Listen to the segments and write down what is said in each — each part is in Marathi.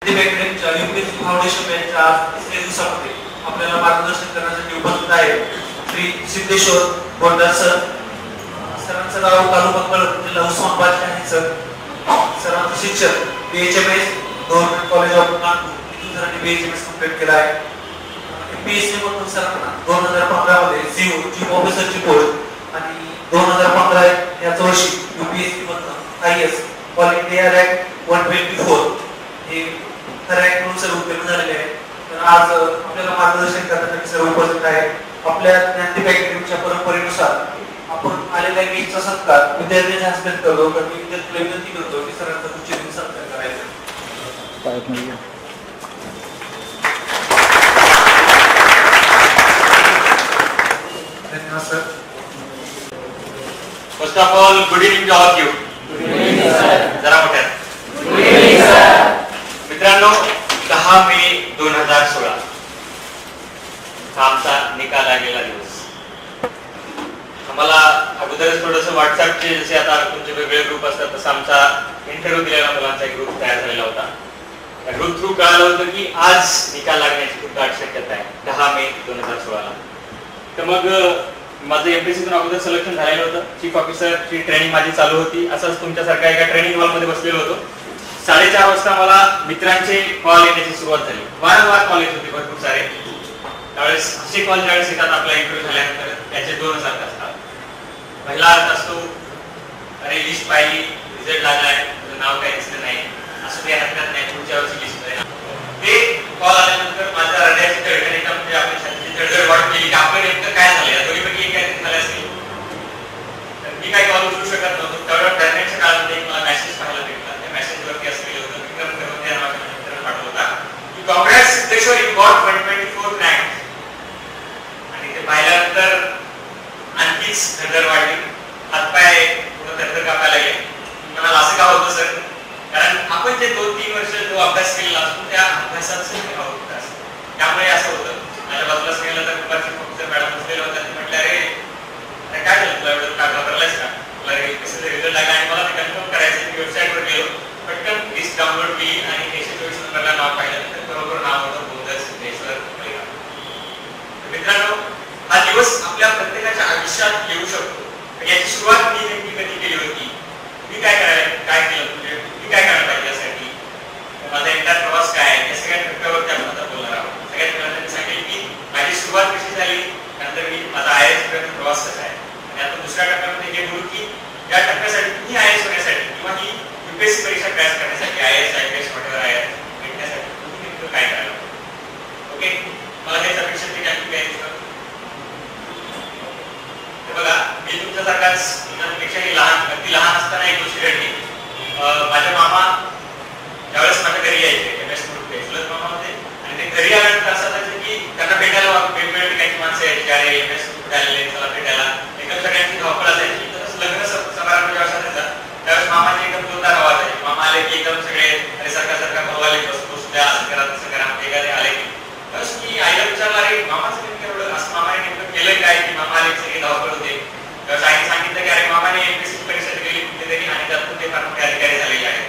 यूपीएससी फाउंडेशन यांच्या आज तिसऱ्या दिवसामध्ये आपल्याला मार्गदर्शन करण्यासाठी उपस्थित आहे श्री सिद्धेश्वर बोलदार सर. सरांचं गाव तालुका जिल्हा उस्मानाबाद आहे सर. सरांचं शिक्षण BHMS government college of Nagpur इथून सरांनी BHMS कंप्लीट केला आहे. MPSC मधून सरांना 2015 मध्ये चीफ ऑफिसरची पोस्ट आणि 2015 याच वर्षी UPSC मधून IAS ऑल इंडिया रँक 124 हे रँक म्हणून सर उत्तीर्ण झालेले आहे. तर आज आपल्याला मार्गदर्शन करण्यासाठी सर्व उपस्थित आहे. आपल्या ज्ञानदीप अकॅडमीच्या परंपरेनुसार आपण आलेल्या गेटचा सत्कार विद्यार्थ्यांच्या हस्ते करतो. तर मी विद्यार्थ्याला विनंती करतो की सरांचा उच्च सत्कार करायचा. धन्यवाद sir. First of all good evening to all of you. जरा मोठ्यात. मित्रांनो 10 मे 2016 हा आमचा निकाल लागलेला दिवस. आम्हाला अगोदरच थोडस व्हॉट्सअपचे जसे आता तुमचे वेगवेगळे ग्रुप असतात तसं आमचा इंटरव्ह्यू दिलेला मुलांचा एक ग्रुप तयार झालेला होता. त्या ग्रुप थ्रू कळालं होतं की आज निकाल लागण्याची खूप दाट शक्यता आहे 10 मे 2016 ला. तर मग माझं MPSCतून अगोदर सिलेक्शन झालेलं होतं. चीफ ऑफिसरची ट्रेनिंग माझी चालू होती. असंच तुमच्यासारख्या एका ट्रेनिंग हॉलमध्ये बसलेलो होतो. 4:30 वाजता मला मित्रांचे कॉल येण्याची सुरुवात झाली. वारंवार कॉल येत होते भरपूर सारे. त्यावेळेस असे कॉल ज्यावेळेस येतात आपला इंटरव्ह्यू झाल्यानंतर त्याचे 2 अर्थ असतात. पहिला अर्थ असतो अरे लिस्ट पाहिली, रिझल्ट लागलाय, तुझं नाव काही दिसलं नाही, असं काही हरकत नाही, पुढच्या वर्षी लिस्ट आहे. ते कॉल आल्यानंतर माझ्या हृदयाची धडधड एकदम म्हणजे आपल्या छातीची धडधड वाढून गेली की आपण नेमकं काय झालं, या दोन्हीपैकी एक काय झालं असेल. तर मी काही कॉल उचलू शकत नव्हतो. त्यावेळेला दरम्यानच्या काळामध्ये मला मेसेज पाहायला भेटला. त्या मेसेजवरती असं लिहिलं होतं, विक्रम करवते नावाच्या मित्राने पाठवला होता की Congress Siddheshwar you got 124 rank. आणि ते पाहिल्यानंतर आणखीच धडधड वाढली. हातपाय पूर्ण धडधड कापायला लागले. म्हणाला असं का होतं सर, कारण आपण जे 2-3 वर्ष जो अभ्यास केलेला असतो त्या अभ्यासाचं होतं. त्यामुळे असं होतं. माझ्या बाजूला सांगितलं तर प्रोफेसर मॅडम बसलेले होते. ते म्हटले अरे काय झालं तुला, एवढं का घाबरलायस का, तुला कसं रिझल्ट लागला. आणि मला ते कन्फर्म करायचं. मी वेबसाईटवर गेलो, पटकन लिस्ट डाउनलोड केली आणि 124 नंबरला नाव पाहिलं तर बरोबर नाव होतं बोलदार सिद्धेश्वर. मित्रांनो हा दिवस आपल्या प्रत्येकाच्या आयुष्यात येऊ शकतो. याची सुरुवात मी नेमकी कधी केली होती, मी काय केलं, म्हणजे मी काय करायला पाहिजे यासाठी, माझा एकदा प्रवास काय आहे, या सगळ्या टप्प्यावरती आपण आता बोलणार आहोत. सगळ्यात पहिल्यांदा मी सांगेल की माझी सुरुवात कशी झाली, नंतर मी माझा IAS पर्यंत प्रवास कसा आहे, आणि आता दुसऱ्या टप्प्यामध्ये हे बोलू की या टप्प्यासाठी तुम्ही IAS होण्यासाठी किंवा ही UPSC परीक्षा क्रॅश करण्यासाठी IAS IPS whatever आहे भेटण्यासाठी तुम्ही नेमकं काय करायला. ओके, मला हेच अपेक्षा आहे की आणखी काय दिसतं. बघा मी तुमच्यासारखाच पेक्षाही लहान, अगदी लहान असताना एक गोष्ट घडली. माझे मामा ज्यावेळेस माझ्या घरी यायचे, MS ग्रुपचे चुलत मामा होते, आणि ते घरी आल्यानंतर असं असायचं की त्यांना भेटायला वेगवेगळी काही माणसं यायची. अरे MS ग्रुप आलेले, चला भेटायला. एकदम सगळ्यांची धावपळ असायची. तसंच लग्न समारंभ ज्यावेळेस असायचा त्यावेळेस मामाचे एकदम जोरदार आवाज आहे. मामा आले की एकदम सगळे अरे सरका भाऊ आले, बसू द्या, असं करा तसं करा. एखादे आले की त्यावेळेस मी आईला विचारलं अरे मामाचं नेमकं एवढं असं मामाने नेमकं केलं काय की मामा आले सगळे धावपळ होते. त्यावेळेस आईने सांगितलं की अरे मामाने MPSC परीक्षा दिली कुठेतरी आणि त्यातून ते फार मोठे अधिकारी झालेले आहेत.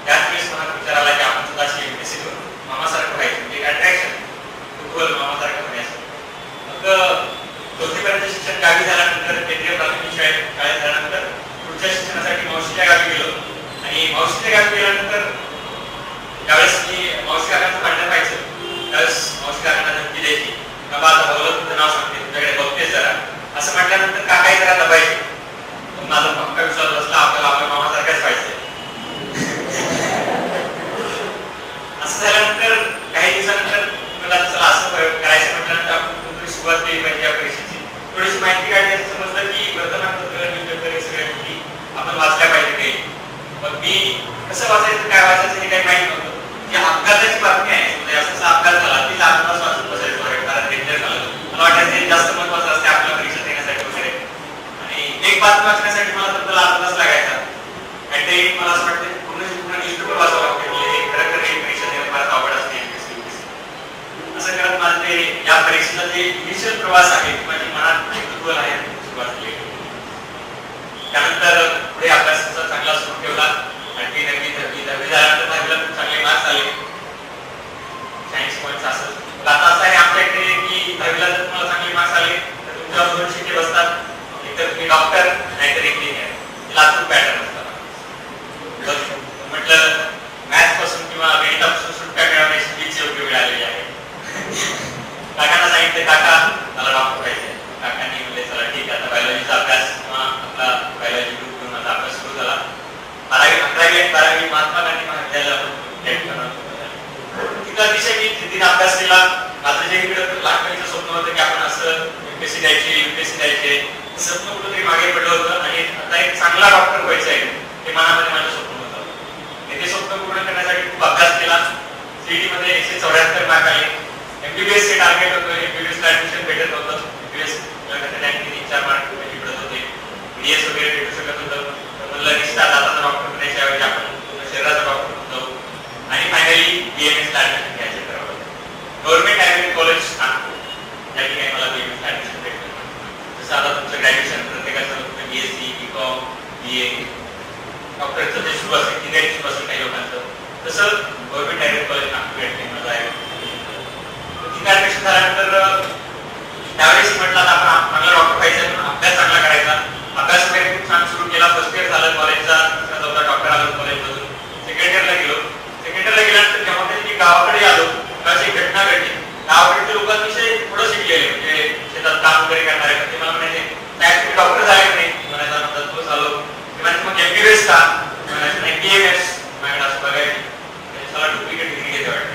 त्याच वेळेस मला विचार आला की आपण सुद्धा MPSC करून मामासारखं व्हायचं, म्हणजे अट्रॅक्शन कुतूहल मामासारखं होण्याचं. मग 4थी पर्यंत शिक्षण गावी झाल्यानंतर केंद्रीय प्राथमिक शाळेत झाल्यानंतर पुढच्या शिक्षणासाठी मावशीच्या गावी गेलो. आणि मावशीच्या गावी गेल्यानंतर त्यावेळेस मी मावशी काकांचं भांडण व्हायचं. त्यावेळेस मावशी काकांना धमकी द्यायची, बाबा आता भाऊला तुझं नाव सांगते, तुझ्याकडे बघतेस जरा, असं म्हटल्यानंतर काकाही जरा दबायचे. माझा पक्का विश्वास बसला आपल्याला आपल्या मामासारखाच व्हायचंय. असं झाल्यानंतर काही दिवसानंतर मला चला असं करायचं म्हटल्यानंतर आपण कुठेतरी सुरुवात केली पाहिजे या परीक्षेची. थोडीशी माहिती काढली असं समजलं की वर्तमानपत्र, न्यूजपेपर हे सगळ्या गोष्टी आपण वाचल्या पाहिजे काही. मग मी कसं वाचायचं, काय वाचायचं हे काही माहिती नव्हतं. जी अपघाताची बातमी आहे, म्हणजे असा अपघात झाला तीच आत्ताच वाचून बसायचं वगैरे, कारण डेंजर झालं. मला वाटायचं हे जास्त महत्वाचं असते आपल्या परीक्षा देण्यासाठी वगैरे. आणि एक बातमी वाचण्यासाठी मला तब्बल अर्धा तास लागायचा. आणि ते मला असं वाटतं पूर्ण न्यूजपेपर वाचावं लागते. म्हणजे खरं ही परीक्षा देणं फार अवघड असते MPSC. असं करत माझं ते या परीक्षेचा जे इनिशियल प्रवास आहे, माझी मनात कुतूहल आहे, सुरुवात केली. त्यानंतर पुढे अभ्यासाचा चांगला सुरू ठेवला. आणखी 9वी 10वी झाल्यानंतर 10वीला खूप चांगले मार्क्स आले. किंवा गणितापासून सुटका मिळवण्याची हीच योग्य वेळ आलेली आहे. काकांना सांगितले, काका मला डॉक्टर व्हायचंय. काकांनी म्हणले चला ठीक आहे, आता बायोलॉजीचा अभ्यास किंवा आपला बायोलॉजी ग्रुप घेऊन माझा अभ्यास सुरू झाला. 11वी आणि 12वी महात्मा गांधी महाविद्यालयाला तिथं अतिशय मी जिद्दीने अभ्यास केला. माझं जे इकडे लहानपणीचं स्वप्न होतं की आपण असं UPSC द्यायचे, UPSC द्यायचे, स्वप्न कुठेतरी मागे पडलं होतं आणि आता एक चांगला डॉक्टर व्हायचं आहे हे मनामध्ये माझं स्वप्न होतं. ते स्वप्न पूर्ण करण्यासाठी खूप अभ्यास केला. CET मध्ये 174 मार्क आले. MBBS चे टार्गेट होतं, MBBS ला ऍडमिशन भेटत होतं. MBBS रँकिंग 3-4 मार्क भेटत होते. BS वगैरे भेटू शकत होतं. तर म्हणलं निष्ठा दाताचा डॉक्टर बनायच्या ऐवजी आपण शरीराचा डॉक्टर होतो. आणि फायनली BMS ला ऍडमिशन घ्यायचं ठरवलं. गव्हर्नमेंट ॲग्री कॉलेज नागपूर या ठिकाणी मला BMS ला ऍडमिशन भेटलं. जसं आता तुमचं ग्रॅज्युएशन प्रत्येकाचं BSc, BCom, BA डॉक्टरचं जे सुरू असेल, इंजिनिअरिंग सुरू असेल काही लोकांचं, तसं गव्हर्नमेंट ॲग्री कॉलेज नागपूर या ठिकाणी माझं आहे. तिथे ऍडमिशन झाल्यानंतर त्यावेळेस म्हटलं आता आपण चांगला डॉक्टर व्हायचं म्हणून अभ्यास चांगला करायचा. अभ्यास वगैरे खूप छान सुरू केला. फर्स्ट इयर झालं कॉलेजचा, चौथा डॉक्टर आलो कॉलेजमधून. सेकंड इयरला गेलो. सेकंड इयरला गेल्यानंतर जेव्हा मी गावाकडे आलो अशी एक घटना घडली. गावाकडचे लोक अतिशय थोडं शिकलेले, म्हणजे शेतात काम वगैरे करणारे, ते मला म्हणायचे साहेब तुम्ही डॉक्टर झाले की नाही. म्हणायचा म्हणतात तो झालो. म्हणजे मग MBBS का म्हणायचं नाही BMS. माझ्याकडे असं बघायची मला डुप्लिकेट डिग्री घेते वाटते.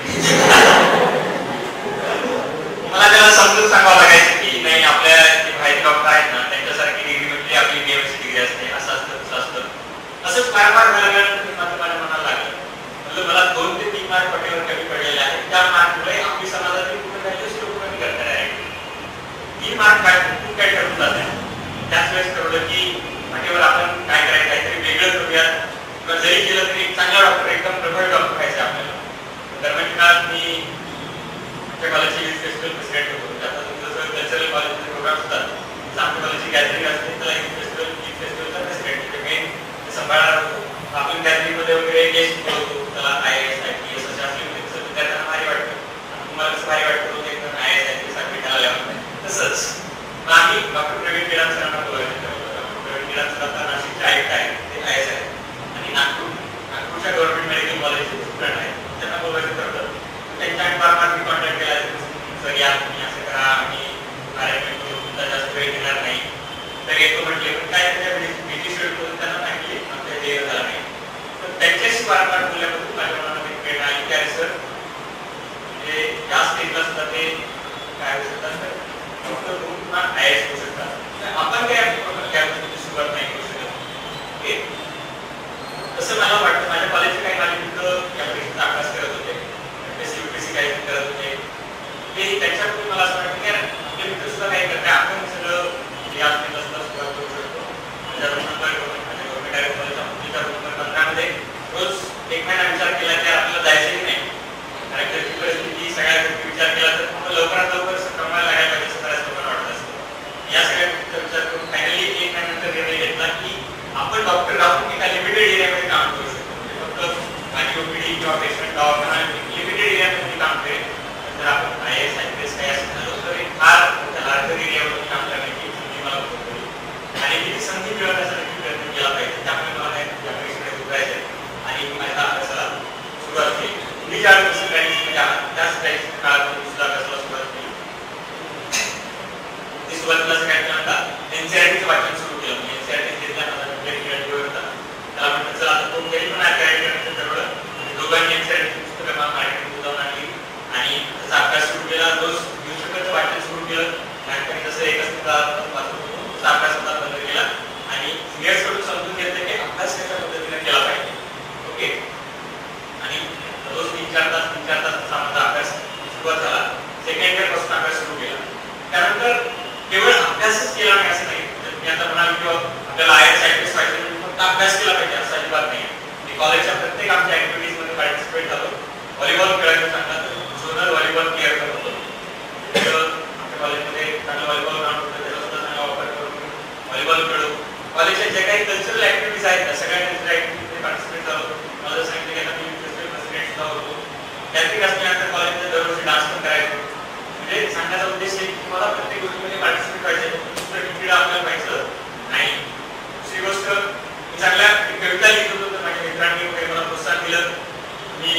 मला त्याला समजून सांगावं लागायचं की नाही आपल्या जे बाहेर डॉक्टर आहेत ना त्यांच्यासारखी डिग्री म्हणजे आपली BMS डिग्री असते, असं असतं तसं असतं. असंच फार झाल्यानंतर माझ्या मनाला लागलं. म्हणजे मला 2 ते 3 मार्क पटेवर कमी पडलेले आहेत. त्या मार्कमुळे आपली समाजातील कुठे व्हॅल्यूज लोक कमी करतात आहे. 3 मार्क काय खूप काही ठरवून जात आहे. त्याच वेळेस ठरवलं की पाठीवर आपण काय करायचं, काहीतरी वेगळं करूयात किंवा जरी केलं तरी चांगला डॉक्टर, एकदम प्रभावी डॉक्टर व्हायचं आपल्याला. दरम्यान काळात मी आमच्या कॉलेजचे यूथ फेस्टिवल प्रेसिडेंट होतो. आता तुमचं कल्चरल कॉलेजचे प्रोग्राम असतात, आमच्या कॉलेजची गॅदरिंग असते, त्याला यूथ फेस्टिवलचा प्रेसिडेंट मेन सांभाळणार होतो. आपण गॅदरिंगमध्ये वगैरे गेस्ट बोलवतो, त्याला IAS, IPS अशा असले विद्यार्थ्यांना भारी वाटतं. तुम्हाला कसं भारी वाटतं रोज एकदम IAS, IPS भेटायला लावत. तसंच मग आम्ही डॉक्टर प्रवीण किरान सरांना बोलायचं. डॉक्टर प्रवीण किरान सर आता नाशिकचे आयुक्त आहेत, ते IAS आहेत आणि नागपूरच्या गव्हर्नमेंट मेडिकल कॉलेजचे स्टुडंट आहेत. त्यांना बोलायचं ठरवलं. त्यांच्या फार मी कॉन्टॅक्ट केला सर या तुम्ही असं करा, आम्ही कार्यक्रम करू, तुमचा जास्त वेळ घेणार नाही. तर येतो म्हटले पण काय त्यांच्या बिझी शेड्यूल करून त्यांना माहिती आमच्या जे झाला नाही. तर त्यांच्याशी वारंवार बोलल्याबद्दल माझ्या मनामध्ये प्रेरणा आली की अरे सर म्हणजे या स्टेजला सुद्धा ते काय होऊ शकतात तर डॉक्टर होऊन पुन्हा IAS होऊ शकतात. आपण काय त्या गोष्टीची सुरुवात नाही करू शकत. तसं मला वाटतं माझ्या कॉलेजचे काही माझे मित्र या परीक्षेचा अभ्यास करत होते, UPSC काही करत होते. ते त्याच्यामुळे मला असं वाटतं की आपले मित्र सुद्धा काही करते, आपण सगळं या स्टेजला सुद्धा सुरुवात करू शकतो. माझ्या रूम नंबर गव्हर्नमेंट ॲग्री कॉलेजच्या मुलीच्या रूम नंबर 15मध्ये रोज एक महिना विचार केला की आपल्याला जायचंही नाही. कारण घरची परिस्थिती सगळ्या गोष्टी विचार केला तर आपण लवकरात लवकर कमवायला लागायला पाहिजे असं बऱ्याच लोकांना वाटत असतं. या सगळ्या गोष्टीचा विचार करून फायनली एक महिन्यानंतर निर्णय घेतला की आपण डॉक्टर राहून एका लिमिटेड एरियामध्ये काम करू शकतो. म्हणजे फक्त माझी OPD किंवा पेशंट दवाखाना लिमिटेड एरियामध्ये काम करेल. जर आपण IAS, IPS काही असं झालं तर एक फार लार्जर एरियामध्ये काम करण्याची संधी मला होती आणि ती संधी मिळवण्यासाठी प्रयत्न केला पाहिजे. त्यामुळे मला या परीक्षेकडे उतरायचं आणि माझ्या अभ्यासाला सुरुवात केली. मी ज्यावेळेस त्याच काळात सुद्धा अभ्यासाला सुरुवात केली. ती सुरुवातीला काय केलं NCERTचं वाचन सुरू केलं. NCERT घेतला होता. त्याला म्हटलं चला आता तो घरी पण ठरवलं. दोघांनी NCERTची पुस्तकं मला मार्केटमध्ये जाऊन आणली आणि त्याचा अभ्यास सुरू केला. रोज न्यूजपेपरचं वाचन सुरू केलं. लहानपणी जसं एकच वाचत होतो तसा अभ्यास होता बंद केला आणि सिनियर्सकडून समजून घेतलं की अभ्यास कशा पद्धतीने केला पाहिजे. ओके आणि रोज 3-4 तास तसा माझा अभ्यास सुरुवात झाला. सेकंड इयर पासून अभ्यास सुरू केला. त्यानंतर केवळ अभ्यासच केला नाही असं नाही. मी आता म्हणाल किंवा आपल्याला IAS, IPS व्हायचं म्हणजे फक्त अभ्यास केला पाहिजे असं अजिबात नाही. मी कॉलेजच्या प्रत्येक आमच्या ऍक्टिव्हिटीजमध्ये पार्टिसिपेट झालो. व्हॉलीबॉल खेळायचं सांगला तर झोनल व्हॉलीबॉल क्लिअर करत होतो. आमच्या कॉलेजमध्ये चांगलं व्हॉलीबॉल ग्राउंड होतं, त्याचा सुद्धा चांगला वापर करून व्हॉलीबॉल खेळलो. कॉलेजच्या जे काही कल्चरल ऍक्टिव्हिटीज आहेत त्या सगळ्या कल्चरल ऍक्टिव्हिटीजमध्ये पार्टिसिपेट झालो. मला सांगितलं की आता मी फेस्टिवल प्रेसिडेंट सुद्धा होतो. कॅथलिक असल्यानंतर कॉलेजमध्ये दरवर्षी डान्स पण करायचो. म्हणजे सांगण्याचा उद्देश आहे की मला प्रत्येक गोष्टीमध्ये पार्टिसिपेट पाहिजे, दुसरं आपल्याला पाहिजे नाही. दुसरी गोष्ट मी चांगल्या कविता लिहित होतो तर माझ्या मित्रांनी वगैरे मला प्रोत्साहन दिलं. मी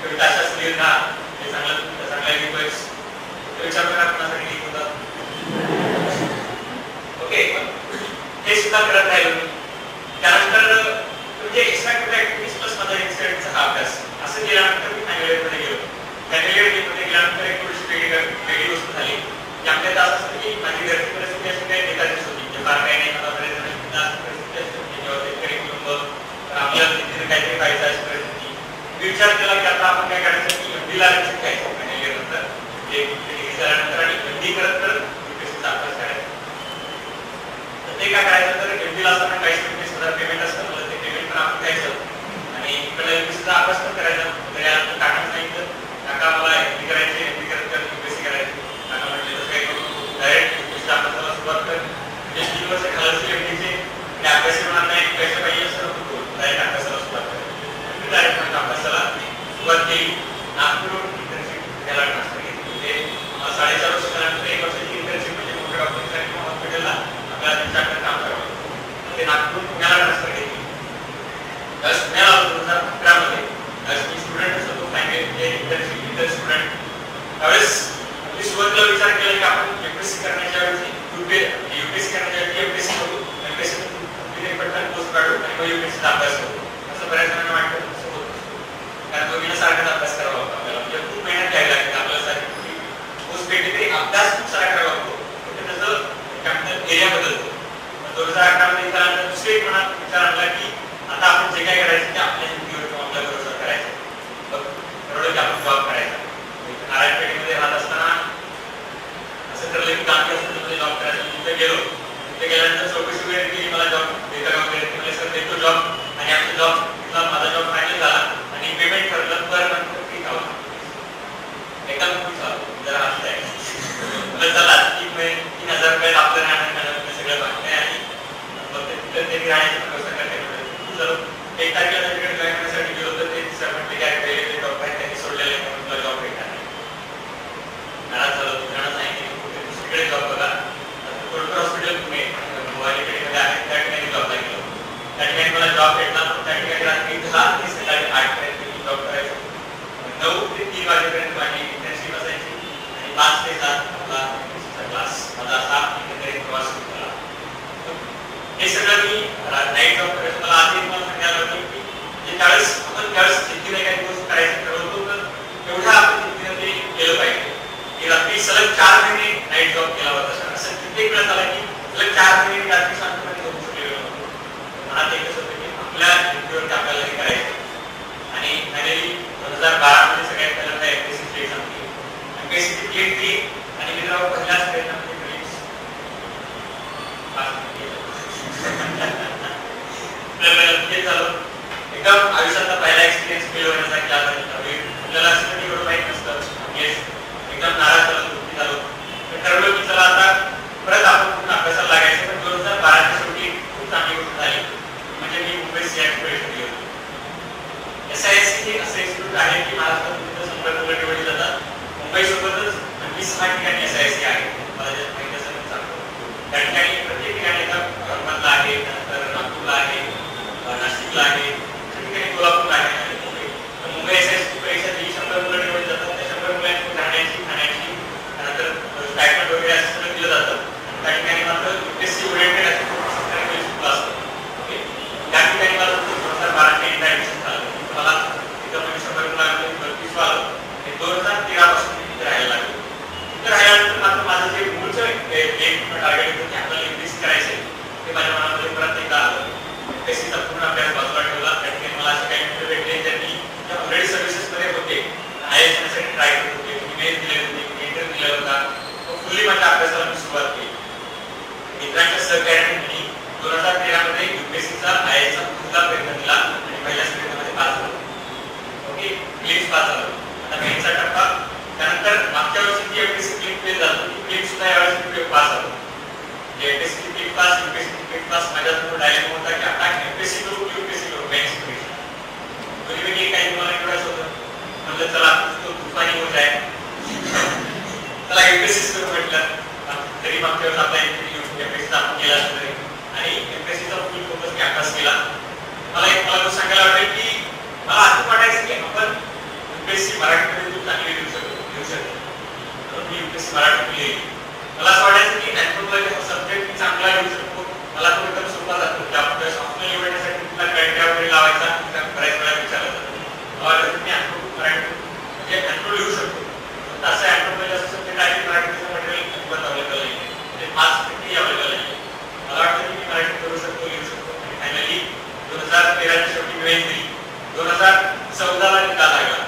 कविता अशाच लिहित राहा, हे चांगला लिहितोयस, विचार करा कोणासाठी लिहित होता. ओके, हे सुद्धा करत राहिलो मी. त्यानंतर म्हणजे एक्स्ट्रा ऍक्टिव्हिटीज प्लस माझा इन्सिडेंटचा हा अभ्यास असं केल्यानंतर मी फायनल इयर मध्ये गेलो. फायनल इयर मध्ये गेल्यानंतर एक थोडीशी वेगळी गोष्ट झाली की आपल्याला असं असतं की माझी घरची परिस्थिती अशी काही नेताचीच होती, म्हणजे फार काही नाही, मला बरेच परिस्थिती असते जेव्हा शेतकरी कुटुंब, आपल्याला तिथे काहीतरी पाहिजे अशी परिस्थिती. मी विचार केला की आता आपण काय करायचं की एमडी ला ऍडमिशन घ्यायचं फायनल इयर नंतर, डिग्री झाल्यानंतर आणि एमडी करत युपीएससीचा अभ्यास करायचा. तर ते काय करायचं तर एमडी ला असताना 40-50,000 पेमेंट असतं, मला ते पेमेंट पण आपण घ्यायचं आणि इकडे युपीएससीचा अभ्यास पण करायचा. त्यानंतर काकांना सांगितलं, काका मला एमडी करायची, एमडी करत युपीएससी करायची. काका म्हटले तसं काही करू, डायरेक्ट युपीएससीच्या अभ्यासाला सुरुवात कर, म्हणजे 3 वर्ष घालायची एमडीचे आणि अभ्यास होणार नाही, पैसे पाहिजे असं नको, डायरेक्ट अभ्यासाला सुरुवात कर. मी डायरेक्ट अभ्यासाला सुरुवात केली. नागपूरहून इंटर्नशिप घ्यायला ट्रान्सफर केली, म्हणजे 4.5 वर्ष झाल्यानंतर 1 वर्षाची इंटर्नशिप म्हणजे मोठ्या डॉक्टरसाठी किंवा हॉस्पिटलला आपल्याला त्यांच्याकडे काम करावं. ते नागपूर पुण्याला ट्रान्सफर केली. त्यावेळेस पुण्याला 2011 मध्ये त्यावेळेस मी स्टुडंटच होतो, फायनल इंटर्नशिप स्टुडंट. त्यावेळेस मी सुरुवातीला विचार केला की आपण युपीएससी करण्याच्या ऐवजी युपीएससी करण्याच्या ऐवजी एमपीएससी करू, एमपीएससी पटकन पोस्ट काढू आणि मग युपीएससीचा अभ्यास करू. असं बऱ्याच जणांना वाटतं, तसं होत नसतं. कारण दोघींना सारखाच अभ्यास करावा लागतो आपल्याला, म्हणजे खूप मेहनत घ्यावी लागते आपल्याला. सारखी पोस्ट भेटली तरी अभ्यास खूप सारा करावा लागतो, त्याचं एरिया बदलतो. 2011 मध्ये त्यानंतर दुसरे एक मनात विचार आणला की आता आपण जे काय करायचं ते आपल्या हिंदीवर किंवा आपल्या बरोबर करायचं. ठरवलं की आपण जॉब करायचा. नारायणपेठेमध्ये राहत असताना असं ठरलं की गांधी हॉस्पिटलमध्ये जॉब करायचा. तिथे गेलो, तिथे गेल्यानंतर चौकशी वगैरे केली, मला जॉब देता का वगैरे, म्हणजे सर देतो जॉब. आणि आपला जॉब माझा जॉब फायनल झाला आणि पेमेंट ठरलं पर मंथ 3,000. एकदम खूप झालं, जरा हसत आहे. चला 3,000 रुपये आपलं राहणं सगळं बाकी आहे आणि फक्त तिथं ते राहण्याची व्यवस्था करते. जर 1 तारखेला तिकडे जॉईन करण्यासाठी गेलो तर ते सर म्हटले की अरे पहिले ते जॉब आहेत त्यांनी सोडलेले आहे, तुला जॉब भेटणार नाही. नाराज झालो, दुसऱ्यांना सांगितलं कुठे दुसरीकडे जॉब बघा. कोल्हापूर हॉस्पिटल पुणे भुवानीपेठेमध्ये आहे, त्या ठिकाणी जॉबला गेलो. त्या ठिकाणी मला जॉब भेटला. त्या ठिकाणी रात्री 10 ते सकाळी 8 पर्यंत मी जॉब करायचो. 9 ते 3 वाजेपर्यंत माझी इंटर्नशिप असायची आणि 5 ते 7 आपला क्लास. माझा असा एकंदरीत प्रवास सुरू झाला. हे सगळं मी नाईट जॉब करायचं. मला आधी मला सांगायला होतं की त्यावेळेस आपण ज्यावेळेस जिद्दीने काही गोष्ट करायचं ठरवतो तर एवढा आपण जिद्दीने ते केलं पाहिजे की रात्री सलग 4 महिने नाईट जॉब केला होता. असं कित्येक वेळा झाला की सलग 4 महिने रात्री शांतपणे झोपू शकलेलो नव्हतो. मनात एकच होतं की आपल्या जिद्दीवरती आपल्याला हे करायचं. आणि फायनली 2012 मध्ये सगळ्यात पहिल्यांदा एमपीएससीची एक्झाम दिली. एमपीएससीची क्लिअर केली आणि मी जरा पहिल्याच प्रयत्नामध्ये क्लिअर झालो. एकदम आयुष्यातला पहिला एक्सपिरियन्स फेल होण्याचा क्लास आहे. आपल्याला असं कधी एवढं माहीत नसतं. एकदम नाराज झालो, दुःखी झालो. ठरवलं की चला आता परत आपण पूर्ण अभ्यासाला लागायचं. पण 2012 च्या शेवटी खूप चांगली गोष्ट झाली, म्हणजे मी मुंबई सीआयटी परीक्षा दिली होती. SISC हे असं इन्स्टिट्यूट आहे की महाराष्ट्रात विविध संपर्क निवडले जातात. मुंबईसोबतच आणखी 6 ठिकाणी SISC आहे. मला जे माहिती असेल ते सांगतो. त्या ठिकाणी प्रत्येक ठिकाणी औरंगाबादला आहे, नंतर नागपूरला आहे, नाशिकला आहे, ठिकाणी कोल्हापूरला आहे आणि मुंबई SISC परीक्षा जी 100 मुलं निवडली जातात, त्या 100 मुलांची राहण्याची, खाण्याची, नंतर स्टायपेंड वगैरे असं सगळं दिलं जातं. त्या ठिकाणी मात्र UPSC ओरिएंटेड असतं, सरकारी स्कूल असतं. ओके, त्या ठिकाणी मला 2012 चे ऍडमिशन झालं. मला तिथं म्हणजे 100 मुलांमध्ये 32 आलं. 2013 पासून तिथे राहायला लागलो. तिथे राहिल्यानंतर मात्र माझं जे मूळचं एक टार्गेट होतं की आपल्याला UPSC करायचं आहे, ते माझ्या मनामध्ये परत एकदा आलं. UPSCचा पूर्ण अभ्यास बाजूला ठेवला. त्या ठिकाणी मला असे काही मित्र भेटले ज्यांनी ऑलरेडी सर्व्हिसेसमध्ये होते, IAS साठी ट्राय करत होते, ईमेल दिले होते, इंटरव्ह्यू दिला होता. फुल्ली माझ्या अभ्यासाला मी सुरुवात केली. मित्रांच्या सहकार्याने 2013 मध्ये UPSCचा IASचा पुढचा प्रयत्न दिला आणि पहिल्याच प्रयत्नामध्ये पास झालो. ओके, क्लिप्स पास झालो. आता मेनचा टप्पा. त्यानंतर मागच्या वर्षी जी UPSC क्लिप फेल झाली, ती क्लिप सुद्धा यावेळेस पास झालो. UPSC clip pass, UPSC clip pass. माझ्यासमोर डायलेमा होता की आता UPSC करू की UPSC करू, मेन्स परीक्षा. दोन्हीपैकी काही तुम्हाला निवडायचं होतं. म्हणलं चला तो तुफानी होत आहे, चला UPSC करू म्हटलं. तरी मागच्या वेळेस आपला UPSC आपण केला तरी आणि UPSCचा फुल फोकस अभ्यास केला. मला सांगायला वाटेल की मला असं वाटायचं की आपण UPSC मराठीमध्ये तू चांगली लिहू शकतो. म्हणून मी UPSC मराठी लिहिली. मला असं वाटायचं की अँथ्रोपॉलॉजी हा सब्जेक्ट मी चांगला लिहू शकतो. मला तो एकदम सोपा जातो. त्यामुळे सॉफ्टवेअर निवडण्यासाठी तुला क्रायटेरिया वगैरे लावायचा बऱ्याच वेळा विचारलं जातं. मला वाटतं मी मराठी म्हणजे अँथ्रो लिहू शकतो. असं अँथ्रोपॉलॉजी असं सब्जेक्ट आहे की मराठीचं मटेरियल अजिबात अवेलेबल नाही आहे. म्हणजे 5% अवेलेबल नाही. मला वाटतं की मी मराठी करू शकतो, लिहू शकतो. आणि फायनली 2013च्या शेवटी वेळ दिली. 2014ला निकाल लागला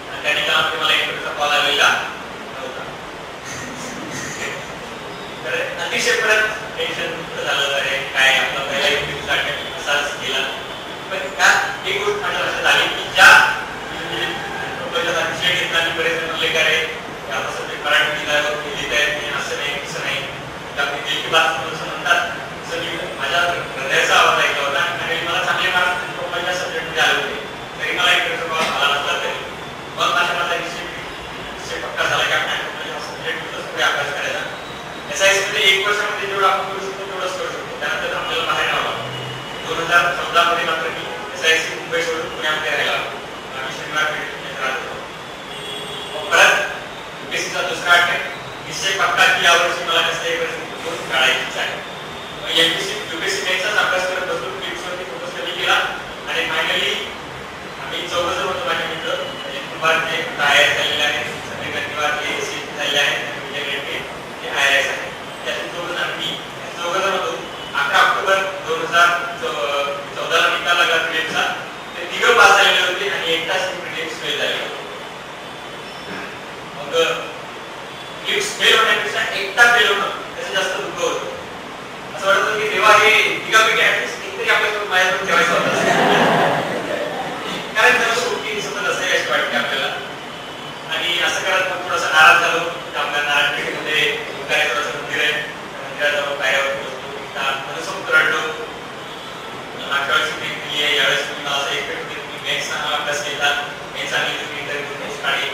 आणि त्या निकालामध्ये मला इंटरव्ह्यूचा कॉल आलेला नव्हता. तर अतिशय परत टेन्शन मुक्त झालं. अरे काय आपला पहिला इंटरव्ह्यूचा अटेम्प्ट असाच गेला. पण त्या एक गोष्ट माझ्या लक्षात आली की ज्या अतिशय घेतला आणि बरेच जण म्हणले का रे आता सब्जेक्ट मराठी लिहित आहेत असं नाही तसं नाही. आपली दिल की बात असं म्हणतात तसं मी माझ्या हृदयाचा आवाज ऐकला होता आणि मला चांगले मार्क्स माझ्या सब्जेक्टमध्ये आले होते. तरी मला इंटरव्ह्यू कॉल आला नसला तरी मग माझा विषय पक्का झाला की आपण हा सब्जेक्ट अभ्यास करायचा. SISC मध्ये 1 वर्षामध्ये जेवढं आपण करू शकतो तेवढंच करू शकतो. त्यानंतर आपल्याला बाहेर राहावं लागतं. 2014 मध्ये मात्र मी SISC मुंबई सोडून पुण्यामध्ये राहिला. आम्ही शनिवार पेठ राहत होतो. परत UPSCचा दुसरा अटेम्प्ट निश्चय पक्का की यावर्षी मला कसल्याही परिस्थितीतून काढायचीच आहे. UPSC मेन्सचाच अभ्यास करत बसलो. क्लिप्सवरती फोकस कमी केला आणि फायनली आम्ही 14 जण होतो माझे मित्र. जे IAS झालेले आहेत, सगळे गणितवाद झालेले आहेत, IRS आहे. त्यातून 14 जण मी 14 जण होतो. 11 ऑक्टोबर 2014ला निकाल लागला प्रिलिम्सचा. ते 3 पास झालेले होते आणि एकटाच प्रिलिम्स फेल झाले. मग प्रिलिम्स फेल होण्यापेक्षा एकटा फेल होणं त्याचं जास्त दुःख होतं. असं वाटत होतं की तेव्हा हे 3पैकी ऍटलिस्ट एकतरी आपल्यासोबत माझ्यासोबत ठेवायचं होतं. कारण त्याला सोबती सतत असेल अशी वाटते आपल्याला. आणि असं करत मग थोडासा नाराज झालो. आपल्या नारायणपेठेमध्ये ओंकारेश्वराचं मंदिर आहे. मंदिराजवळ पायऱ्यावर पोहोचलो. सोबत रडलो. मागच्या वेळेस मी दिली आहे, यावेळेस तुम्ही मला असं एक्सपेक्ट होते तुम्ही मेन्स चांगला अभ्यास केला, मेन्स चांगली तुम्ही इंटरव्ह्यू मेन्स काढली.